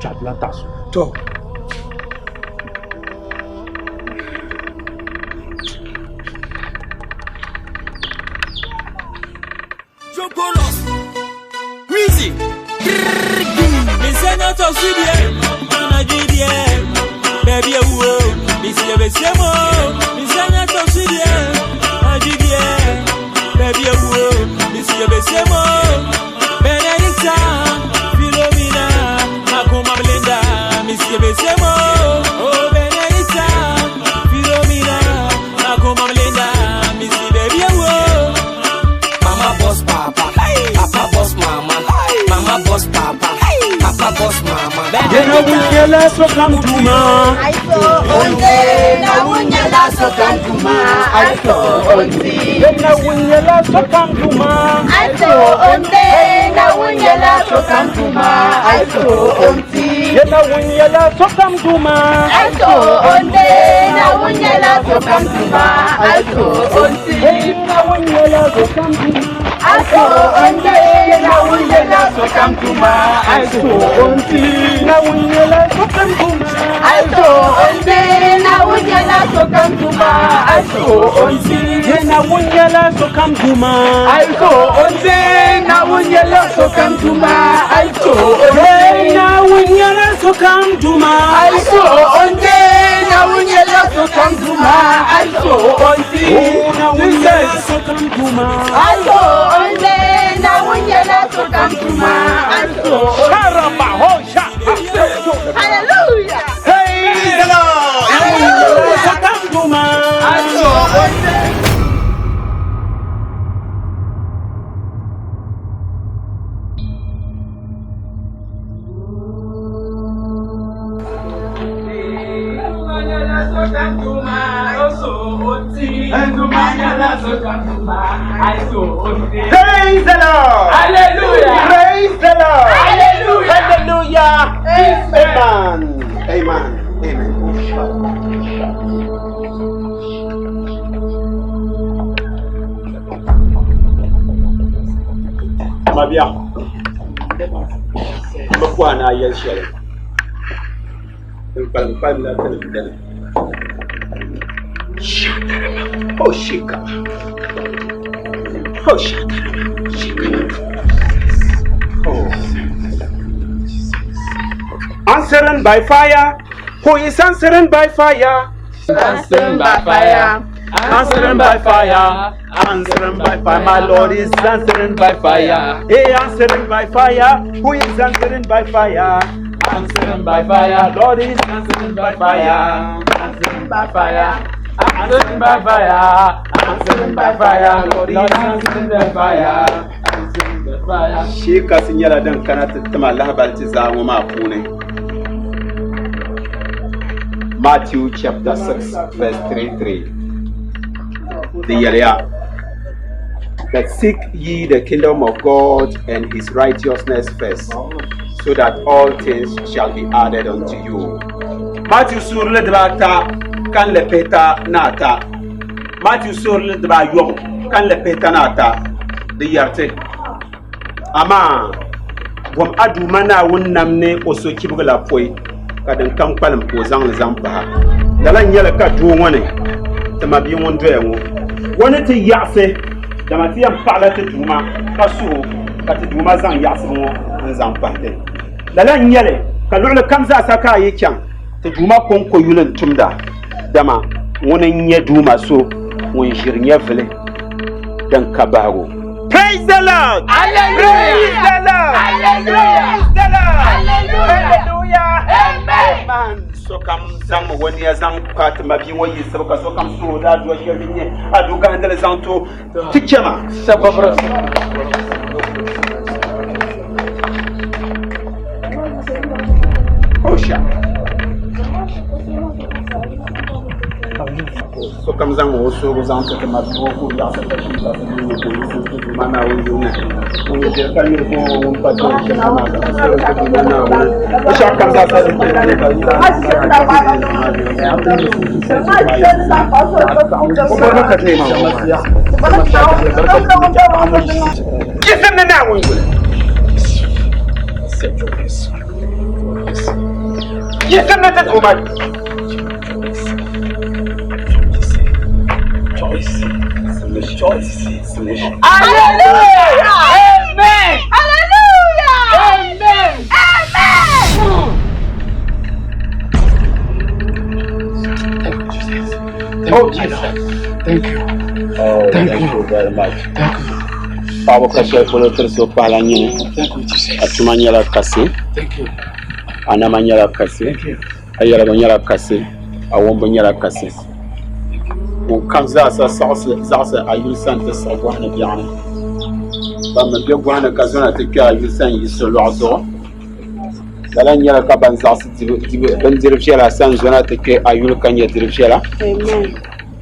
Chatla tasu. to Jokolos, Weezy, Missing out of Sudia, Nigeria, baby, Miss Yabesemo, Missing out of Sudia, Nigeria, baby, Miss Yabesemo, Benedicta, Philomena, Makoma Belinda, Miss Yabesemo, oh Benedicta, Philomena, Makoma Belinda, Miss Baby, Mama boss papa, papa boss mama, mama boss papa, papa boss mama. Jena wunyela so come to ma Aito onde na wunyala so kantuma Aito onde Jena wunyela so come to ma Aito onde na wunyala so kantuma Aito onde Jena wunyela so come to ma Aito onde na wunyala so kantuma Aito onde Jena wunyela so come to ma Aito onde na wunyala so kantuma Aito onde na wunyela so come to ma Aito onde na wunyala so kantuma Aito onde Jena wunyela so come to ma Aito onde na wunyela so come to ma. Aito Jena wunyela so come to ma Aito onde na wunyela so come to ma. Aito onde na wunyela so come to ma Aito onde na wunyala so kantuma Aito Karamba hosha Hallelujah Hey, so come to ma Aito onde Praise the Lord. Hallelujah. Praise the Lord. Hallelujah. Hallelujah. Amen. Amen. Amen. Mabia. Mbakwana yeshele. Mpalipala tele. Oh shika. Oh shika. Oh. Answering by fire. Who is answering by fire? Answering by fire. Answering by fire. Answering by fire. My Lord is answering by fire. Hey, answering by fire. Who is answering by fire? Answering by fire. Lord is answering by fire. Answering by fire. Answering by fire. Answering by fire. Lord is answering by fire. Answering by fire. Shika sinyala dan kana tama lahabal tizamu ma pune. Matthew chapter 6 verse 33. The Yelea. But seek ye the kingdom of God and his righteousness first, so that all things shall be added unto you. Matthew sur le debata kan le peta nata. Matthew sur le deba yom kan le peta nata. The yarte. Ama wam adu mana wunnamne oso kibugala poi kadan kam palam po zang zampa. Dala nyala ka du woni tama bi won doyenwo. Woni ti yase dama ti yam pala ti duma ka su ka ti duma zang yase mo zang pate. Dala nyale ka lule kam za saka yi kyan ti duma kon ko yulen tumda dama woni nye duma so won shirnya vele dan kabago. Praise the Lord! Hallelujah! Praise the Lord! Hallelujah! Praise the Lord! Hallelujah! Hallelujah! Amen! Man, so come zang woni azang kat mabi woyi saboka so kam so da do shirnya aduka ndele zanto tikema sababra. Osha. So comme ça on se représente que ma beaucoup là ça fait ça c'est mana on est quand même on pas de chaque comme ça Hallelujah! Amen! Hallelujah! Amen! Amen! Oh Jesus, thank you. Oh, thank you very much. Thank you. Pabo kashe polo terso pala nyine. Thank you Jesus. Atumanyala kasi. Thank you. Anamanyala kasi. Thank you. Ayala banyala kasi. Awombo nyala kasi. وكم زاسة زاسة أيوسان تسوونه بيعني فمن بيقولنا كذونا تكا أيوسان يسولو عزو لأن يلا كابن زاسة بندير فيها سان زونا تكا أيول كان يدير فيها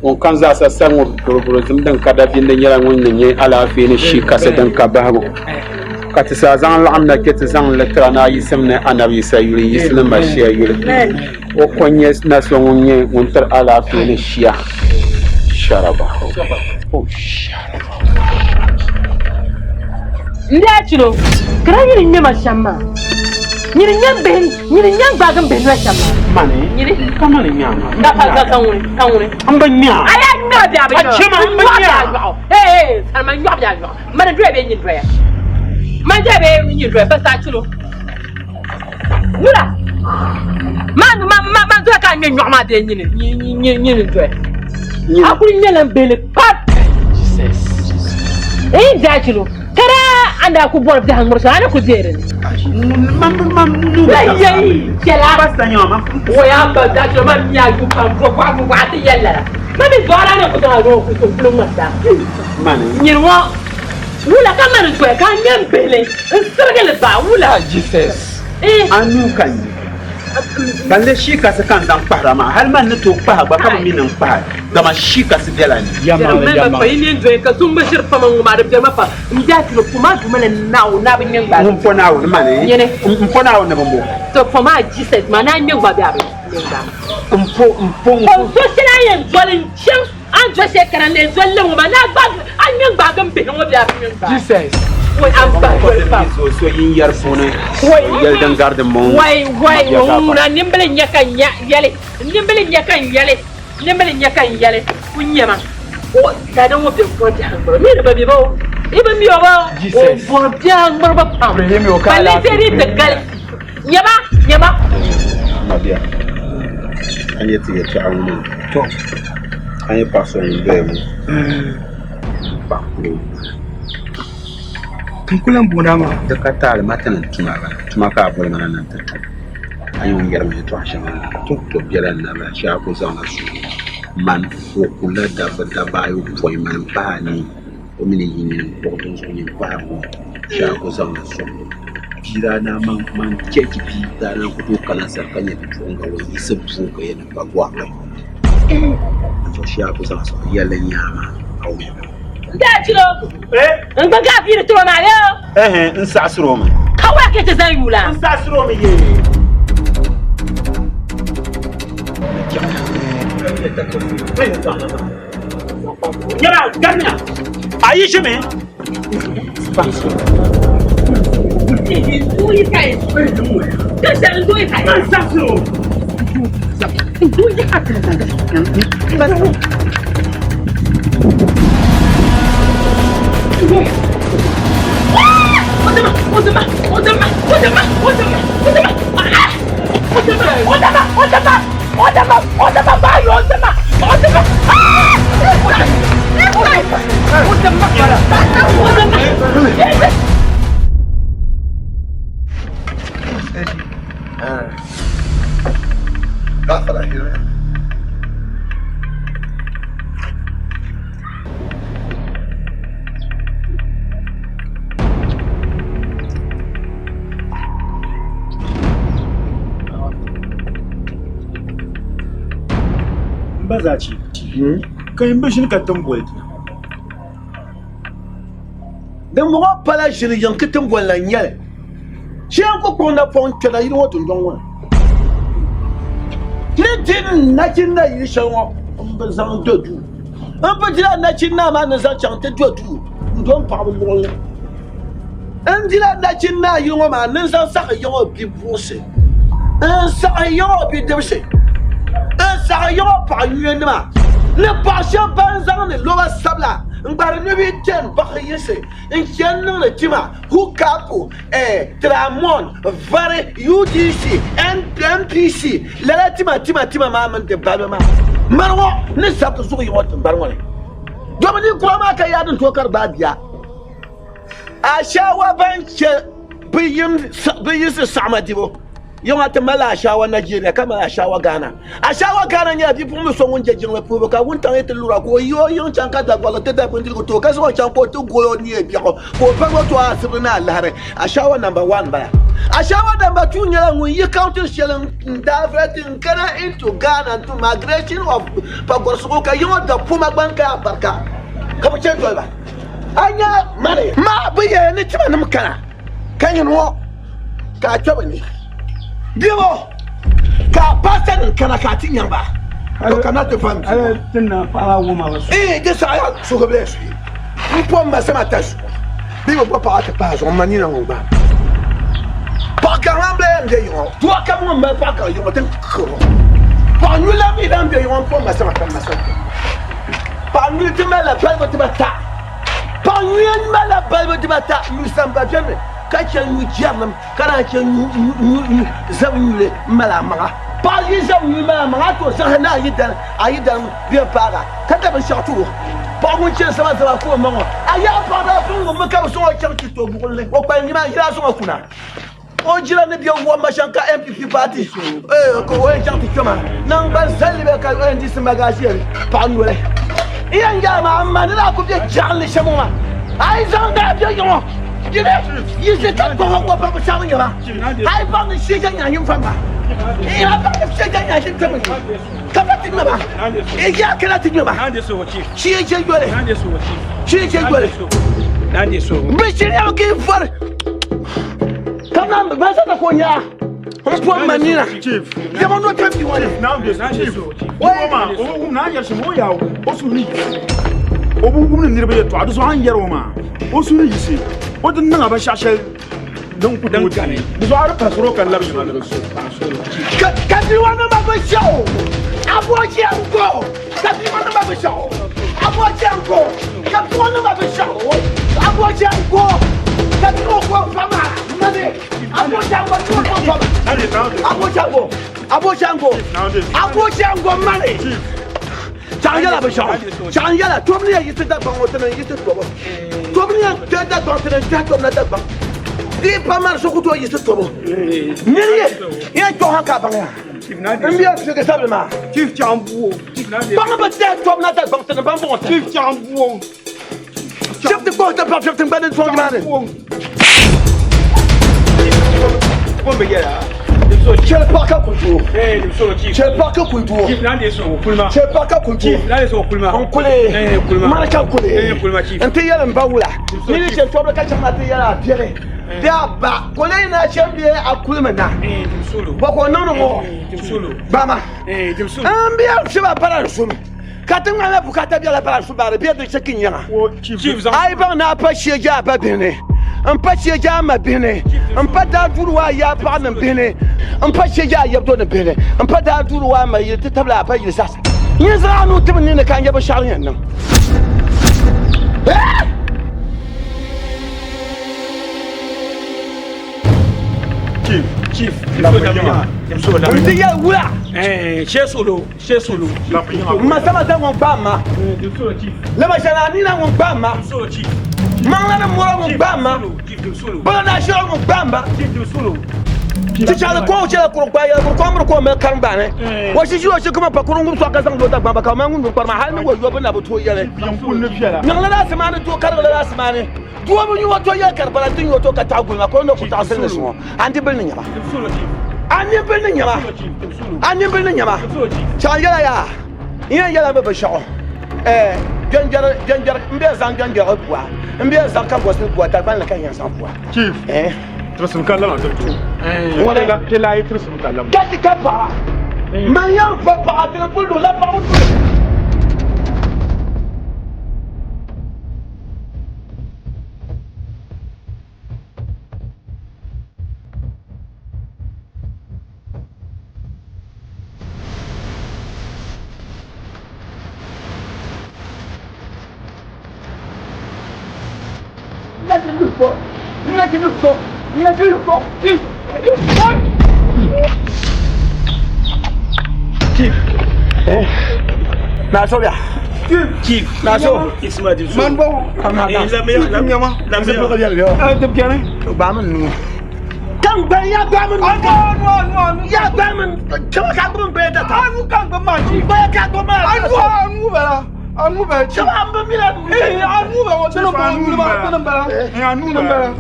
وكم زاسة سامو بروزم دن كذا بين يلا ونني على فين شيء كسدن كبهو كتسازان لعمنا كتسازان لترانا يسمنا أنا بيسايولي يسلم بشيء يولي وكونيس ناسوني ونتر على فين الشيء Sharaba. Oh, Sharaba. Ndiachiro, kaya ni nyama shama. Nyiri nyambe, nyiri nyamba gambe na shama. Mane, nyiri kama ni nyama. Ndapa kangure. Amba nyama. Aya nyabi abi. Achema amba nyama. Hey, salma nyabi abi. Mana dwe be nyindwe. Manje be nyindwe basta chilo. Wula. Man dwe ka nyama de nyini dwe. Akuri nyala mbele pat. Jesus. Ndachiro. Kara anda ku bor da ngor sa ana ku dere. Yayi, kela Basta nyama. Oya ba da to man ya ku kan ko kwa ta yalla. Mami dora ne ku ta ro ku to pluma da. Mane. Nyirwa. Wula ka man to ka nyam bele. Sirgele ba wula. Jesus. Anu kanyi. balle shi ka kan dan para ma hal man ne to pa ba ka mi nan pa da ma shi ka se dela ni Yamma fa yin joy ka sun bashir fa man ma da ma fa mjati no kuma du mana nawo na bin yan ba mun fona wa mane mun fona wa na bambo to fa ma Jesus ma na nyen ba ba mpo ko so sina yen jolin chin an jo se kan ne zolle ma na ba an nyen ba gan be no ba ba Jesus wai an ba so yin yar fone yal dan garde mon wai na nimbele nyakan yale nimbele nyakan yale kunyama o da dan wo be ko ta ngoro mi ba bi ba iba mi o ba o bo bia ngoro ba pam bale teri de gal nyama mabia anye ti yete awunu to anye paso ni be mu ba kan kulan bona ma da ka tare matan tuma ka bol mana nan ta ayo ngar me to ashan to bialan na ba sha ko zauna su man fo kula da ba yo foi man ba ni o mini yin ko to so ni ba ko sha ko zauna su jira na man keki bi da na ko to kala sarkanya bi to ga wani sabu ko yana ba gwa kai to sha ko zauna su yalan yama au da ciro in ba ka fi to ma yo in sa suro ma kawai ke ta zai yula in sa suro ma ye Yara ganya ayi shi me Dui kai ka san dui kai sa suro dui ka bazaci kai bishin ka tambol dan mo pala jiri yan kitin bolan yel shi an ko na fon tela yi wotun don wa ni din na kin na yi shawo ba zan dodu an ba jira na kin na ma na za chante dodu don pa bo an jira na kin na yi wa ma nan san sa yo bi bose an sa yo bi debse an sa yo pa yuen ma le pasha banzan ne lo sabla ngbar ne bi ten ba yese en kenno le tima hukapo tramon vare UDC NPC la tima ma man de balma marwo ne sabto su yi wot barwo ne domani ko ma ka yadin tokar babiya a shawa banche biyin samadibo yon atamala shawa Nigeria kama shawa Ghana a shawa Ghana nya bi pu so wonje jinwe pu ka wontan ete lura ko yo yon chanka da gola te da pindil ko to ka so chanko to goyo ni e bi ko pa go to asibina lahare a shawa number 1 baya a shawa number 2 nya ngun yi counting shelen davratin kana into Ghana to migration of pagorso ka yon da pu magbanka barka ka bu chen to ba anya mare ma biye ni tima nim kana kanyin wo ka chobani Diwo ka pasen kana katin yamba to kana te fam tinna fara woma wasu de sa ya so ko bless ni pom ma sama tas biwo papa ta pas on mani na ngba pa ka ramble nde yo to ka mo ma pa ka yo ten ko pa nu la mi dan de yo pom ma sama ta ma so pa nu te ma la balbo te bata pa nu en ma la balbo te bata nous sommes pas jamais kacha yu jarnam kana cha zamule mala maga pa yi zamule mala maga to zahna yidan bi paga kada ban shatu pa mun ce sama ko mango aya pa da fu mun ka so charti to bugulle o pa ni ma ira so kuna o jira ne bi wo ma shanka MPP party ko o charti kama nan ban salbe ka o ndi se magashi pa nule iyan jama amma na ku bi jarli shamuma ai zanga bi yo you say that go on what Papa Shang you are. I found the shit in your family. Il a pas de chèque à acheter ça. Capati de ma. Et il y a quelle attitude ma. Chi est j'ai gueulé. Chi est j'ai gueulé. Mais c'est rien qui fait. Quand même, vas-y à Konya. On prend manina. Il m'a noté puis voilà. O na ya shimo ya o suni. O bu bu ni rebe to adu so an yero ma. O suni yisi. O din na ba shashel don ku dan gane. Bu so ara kasoro kan labi na da so. Kasi wana ba ba show. Aboji anko. Kasi wana ba ba show. Aboji anko. Kasi wana ba ba show. Aboji anko. Kasi ko fama. Mane. Aboji anko ko fama. Aboji anko mane. Changela ba show. Changela to me yi ta ban wata nan yi ta to ba. To me ta da ban ta ta to na da ban. Di pa mar so ko to yi ta to ba. Niye. Ya to haka ban ya. Mbia ce que ça veut ma. Chief Chambu. Pas ba ta to na da ban ta ban bon. Chief Chambu. Chef de quoi ta pas chef de ban de son man. Ko be ya. Chef pas ka kuntu. Chef pas ka kuntu. Chief na de so kulma. Chef pas ka kuntu. Chief na de so kulma. On kule. Mara ka kule. Kulma chief. Ante yala mbawula. Ni chef to ka chama te yala tiere. Dia ba kole na chambie akulma na. Bako nono mo. Bama. Ambia cheba para sum. Katanga la bukata bia la para sum ba bia de chekinya. Chief. Ai ba na pa sheja ba bene. Un pas chez Jama Bene, un pas d'Adoua ya par un Bene, un pas chez Yabdo de Bene, un pas d'Adoua, mais il était table à payer ça. Il y a un autre menine quand il y a Charlien. Chief, chez Solo. Ma sama da mon bama. La machana ni na mon bama. Mangana mora mon bama. Bala na shiro mon bama. Ticha ko che ko ba ya ko ko me kan ba ne. Wa shi shi kuma pa kurun so ka zan do da baba ka ma ngun par ma hal ni wo yo bana bo yele. Nangala la semana to kar la semana. Duwa mun yi wato ya karbala tun wato ka tagul ma ko no ku ta asir da su. Andi bil nyama. Andi bil nyama. Andi bil nyama. Cha yala ya. Ina yala ba basho. Janjar mbe zan janjar kwa. Mbe zan ka bosin kwa ta ban la kan yan san kwa. Chief. Trusum kallama to. Wala ga ke lai trusum kallama. Gati ka ba. Ma yan fa pa ta ko do la pa. Chief. Naso ya. Chief. Naso. Isma di so. Man bo. La miama. Te piane. Ba man nu. Kang ba ya ba man. No. Ya ba man. Chama ka bo be da ta. Anu kang ba ma chi. Ba ka bo ma. Anu ba. Anu ba. Chama amba mira. Anu ba wo no ba. Anu ba. Anu ba.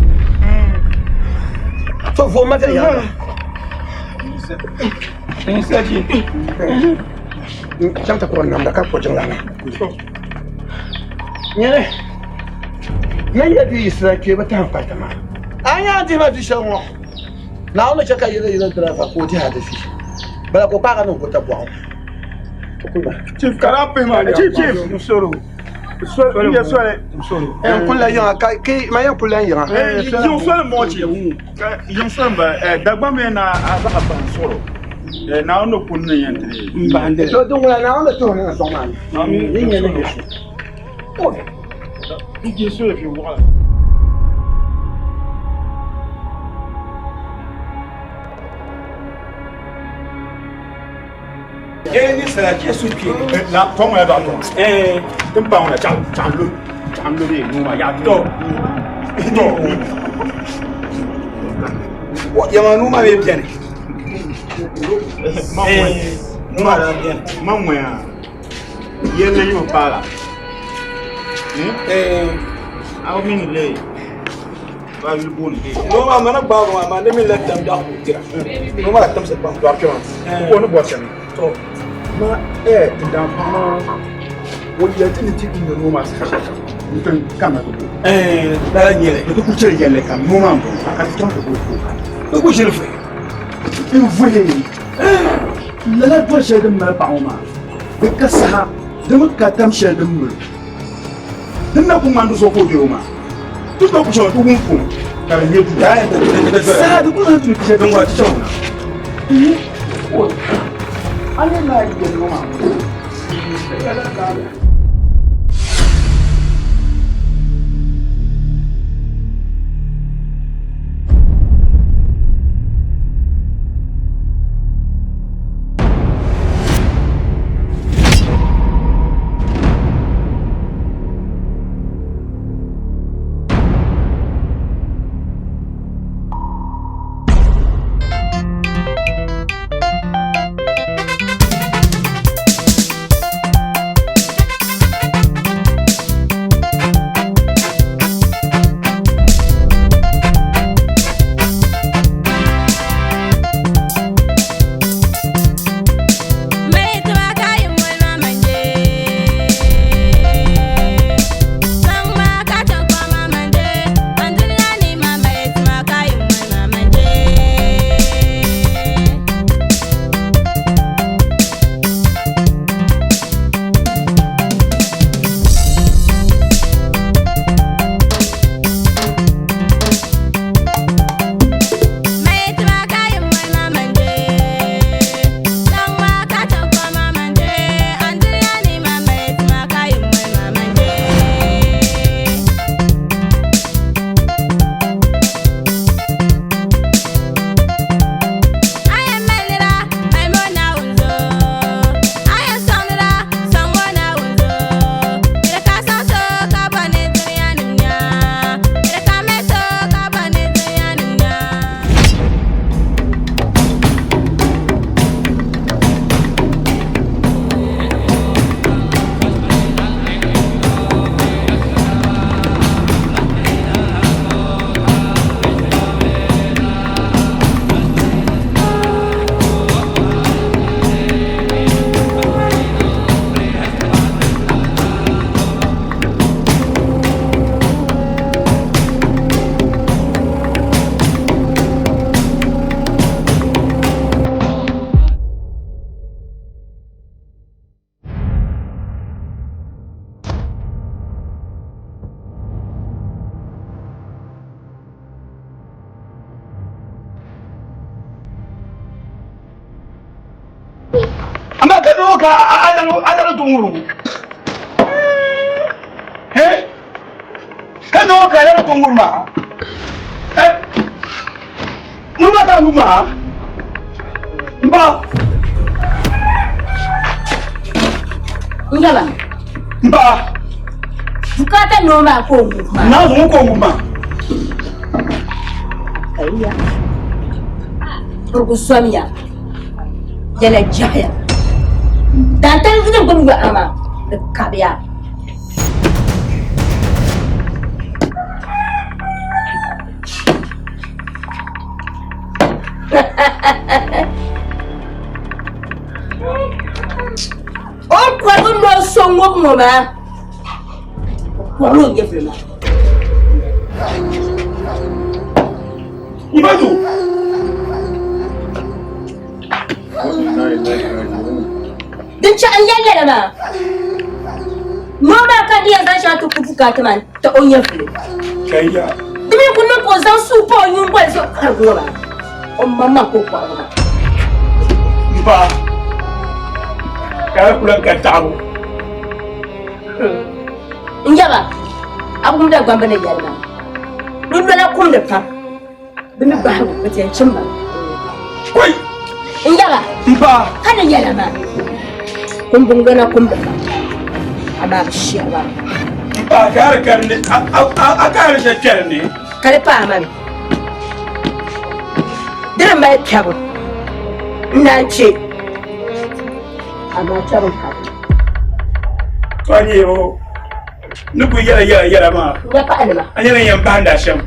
So for material. Chanta ko namda ka ko jangana. Nyere. Nanya di isra ke bata fata ma. Anya di ma di shawo. Na ona chaka yele driver ko ti hada fi. Bala ko paga no ko ta bwa. Chief karape ma. Chief. Soro. Soro ya sore. Soro. Kula yan kai ma yan kula yan. Yon sore mo ti. Yon sore ba dagba me na azaka ban soro. Na ono kunna yantre. Mbande. So dungula na ono to na so man. Ni nyene ni. Oh. Ije so if you want. Ni sera Jesu pi. Na tomo ya do. Tempa ona chamlo de numa ya do. What ya numa be piane. Mamma yele yo para. Au mini le. ba yul boni de no ma mana ba ma ne min la dam da ko tira no ma tam se ba to arke ma ko no bosen to ma tinda pama wo ya tin ti ni no ma sa mutan kama ko da nyele ko ku chere yele kam no ma ko aka ton ko ko jere fe in voye la do shedin ma ba ma ka sa da muka tam shedin mu dinna ku mandu so ko de ma tu ko ku so tu kun kun ka ne tu da ya sa da ku tu shedin wa ta chona ana na yi no ma ka adalo tunguru he kano ka adalo tunguru ma mama ta mama mba ngaba mba bukata no ma ko nguma na zo ko nguma ayya Urguswamia jala jaya dantan gudun gudu ama da kabiya o kwa mo songo mo ma ko lo ye fema ibadu Dincha an yalle da ma. Mama ka dia zan sha to kufuka ta man ta onye fule. Kayya. Dimi kunno ko zan su po yun bo so kargo ba. O mama ko kwa ba. Mba. Kaya kulan ka tawo. Njaba. Abu da gwamba ne yalla. Dun da kum da fa. Dimi ba ha ko ta cimba. Koi. Njaba. Mba. Kana yalla ma. Kumbungana kumba aba shiaba ba kar karne akar she karne kale pa man dira mai kyabo nanche ama kyabo ka twani yo nuku yara ma ya pa alma anyana yan banda sham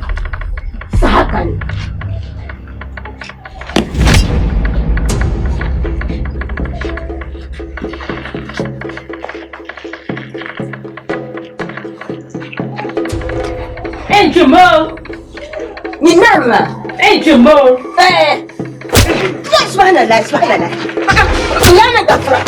Ni nama. Jumbo. Subhanallah. Yana gafra.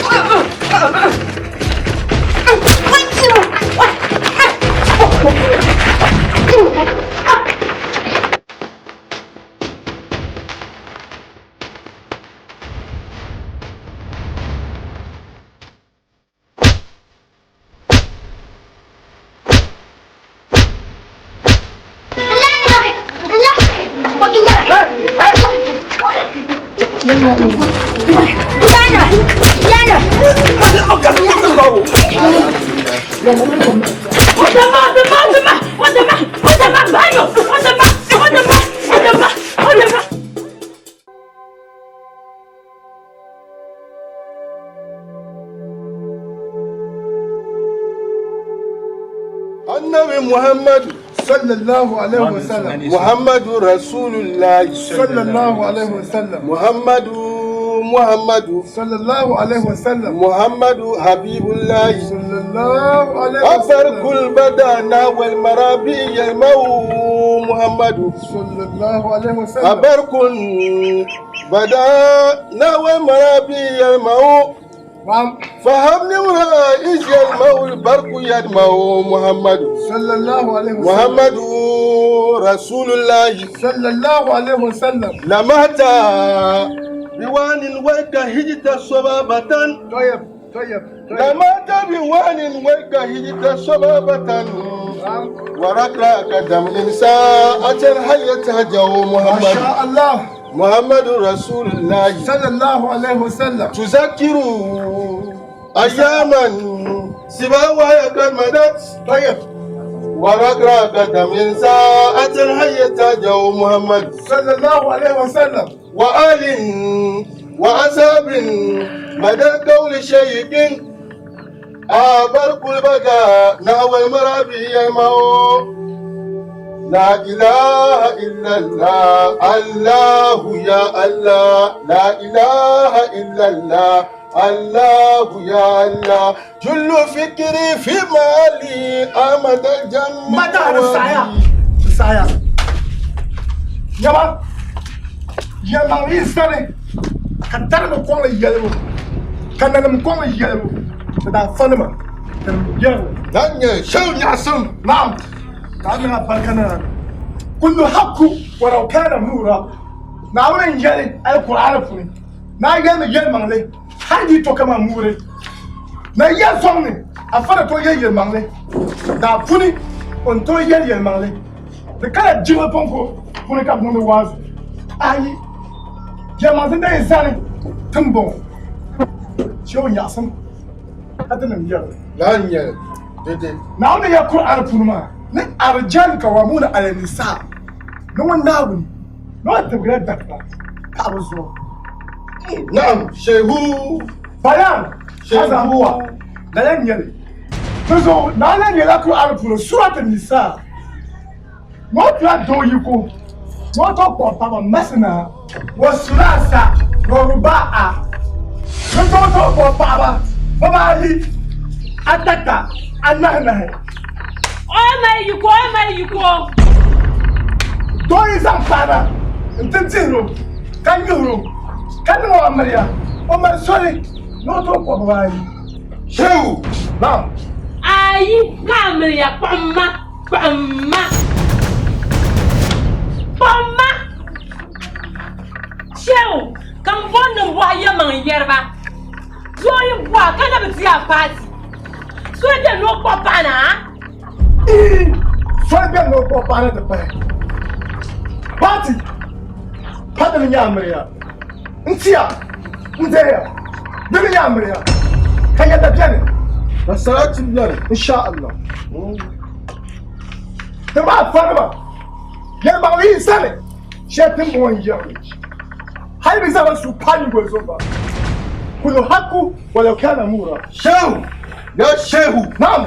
النبي محمد صلى الله عليه وسلم محمد رسول الله صلى الله عليه وسلم محمد صلى الله عليه وسلم محمد حبيب الله صلى الله عليه وسلم أفرق البدانا والمرابي المو محمد صلى الله عليه وسلم أفرق البدانا والمرابي المو فهمني ورائج المو البرق يدمو محمد صلى الله عليه وسلم محمد رسول الله صلى الله عليه وسلم لمهتا بوان ويك هجت صبابة طيب لمهتا بوان ويك هجت صبابة ورقراك دم إنساء حية جو محمد ما شاء الله محمد رسول الله صلى الله عليه وسلم تذكروا أياما سباوها قد مدت طيب ورقراك دم إنساء حية جو محمد صلى الله عليه وسلم وآل وأصحاب مدى قول شيء أبرق البقاء نحو المرابي الموت لا إله إلا الله الله يا الله لا إله إلا الله الله يا الله جل فكري في مالي أمد الجنة ما تعرف سايا يا ما يستني كان ترى مكون يلو كان أنا مكون يلو بدأ فنما يلو دنيا شو يعصم نعم تعالى بركنا كل حق ولو كان نورا نعم يجري القرآن فني نعم يجري مانلي حاجي تو كمان موري نعم يسوني أفرد تو يجري مانلي دا فني on to yel mangale de kala jiwa ponko funi ka munde wazu ayi jama zinde isani tumbo show nyasam adana yel دنيا دede na ona ya qur'an funuma ne arjan kawamuna ala nisa no wanabu no tabira dakta ka abuzo نعم شيخو bayan هذا هو لا ينيل فزو لا ينيل القرآن في سورة النساء ما تلادو يكو ما تقوى بابا مثنى والثلاثة والرباع ما تقوى بابا لي أتاكا أنهنه ما يكو دوي زنفانا انت تيرو كان يورو كان هو أمريا وما سوري ما تقوى بابا لي شو نعم ayi kamri ya pamma shew kan bonno wa yaman yerba zoyi wa kana biti ya party so de no popana so de no popana de pa party pada ni amriya ntia ndeya de ni amriya kanya da jani الصلاة الجارية إن شاء الله. تبع فرما. يا مالي سنة. شاتم بوين جاوي. هاي بيزا سوباني بوزوبا. كل حقه ولو كان مورا. شو يا شيخو نعم.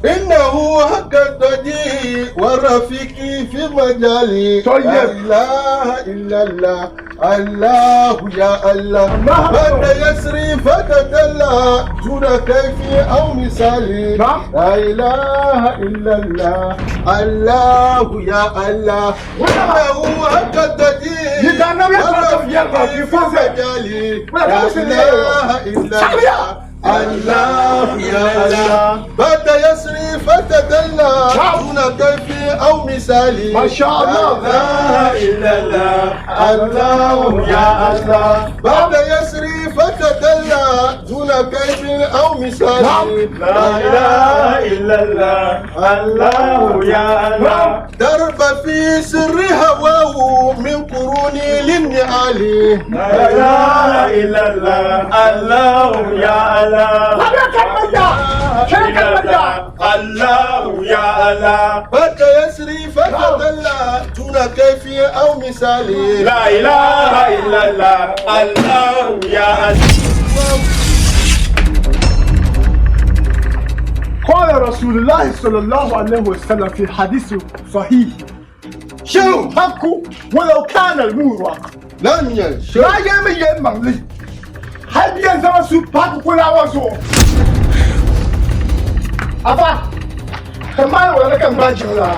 إنه حق الضجيع والرفيق في مجالي طيب. لا إله إلا الله الله يا الله بعد يسري فتدلى دون كيف أو مثالي نعم. لا إله إلا الله الله يا الله إنه حق الضجيع والرفيق في مجالي لا إله إلا الله الله يا الله بعد يسري فتدلى دون كيف او مثالي ما شاء الله لا اله الا الله الله يا الله بعد يسري فتدلى دون كيف او مثالي لا اله الا الله الله يا الله درب في سر هواه من قروني للنعال لا اله الا الله الله يا الله الله يا الله بك يسري فتدلى دون كيف او مثالي لا اله الا الله الله يا الله. قال رسول الله صلى الله عليه وسلم في حديث صحيح شنو حق ولو كان المورق لن ينشر لا يمن لي هل ينزل سوباك كل وزو أبا كمان ولا كم باجلا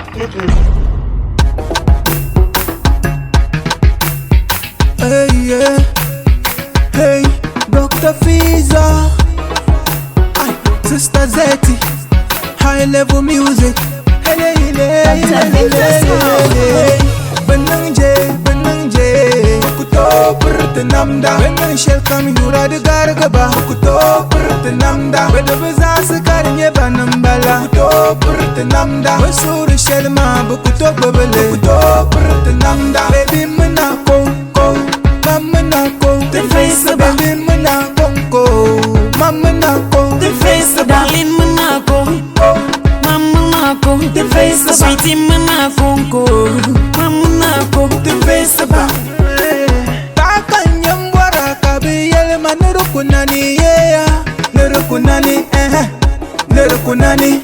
Hey, hey, Dr. Fiza, Sister Zeti, high level music. Hey, hey, hey, Benanje, Kuto Pertenamda, Benan shall come Yura de Gargaba, Kuto Pertenamda, Bedabazas Karine Banambala, Kuto Pertenamda, Masuri Shelma, Bukuto Babele, Kuto Pertenamda, Baby Manako, Mamanako, the face of Baby Manako, Mamanako, the face of Darling Manako, Mamanako, the face of Sweetie Manako, Mamanako, the face of Takanyam Waraka be Yelma Nurukunani, yeah, Nurukunani, Nurukunani,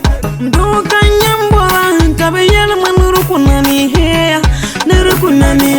Dukanyam Waraka be Yelma Nurukunani, here, Nurukunani,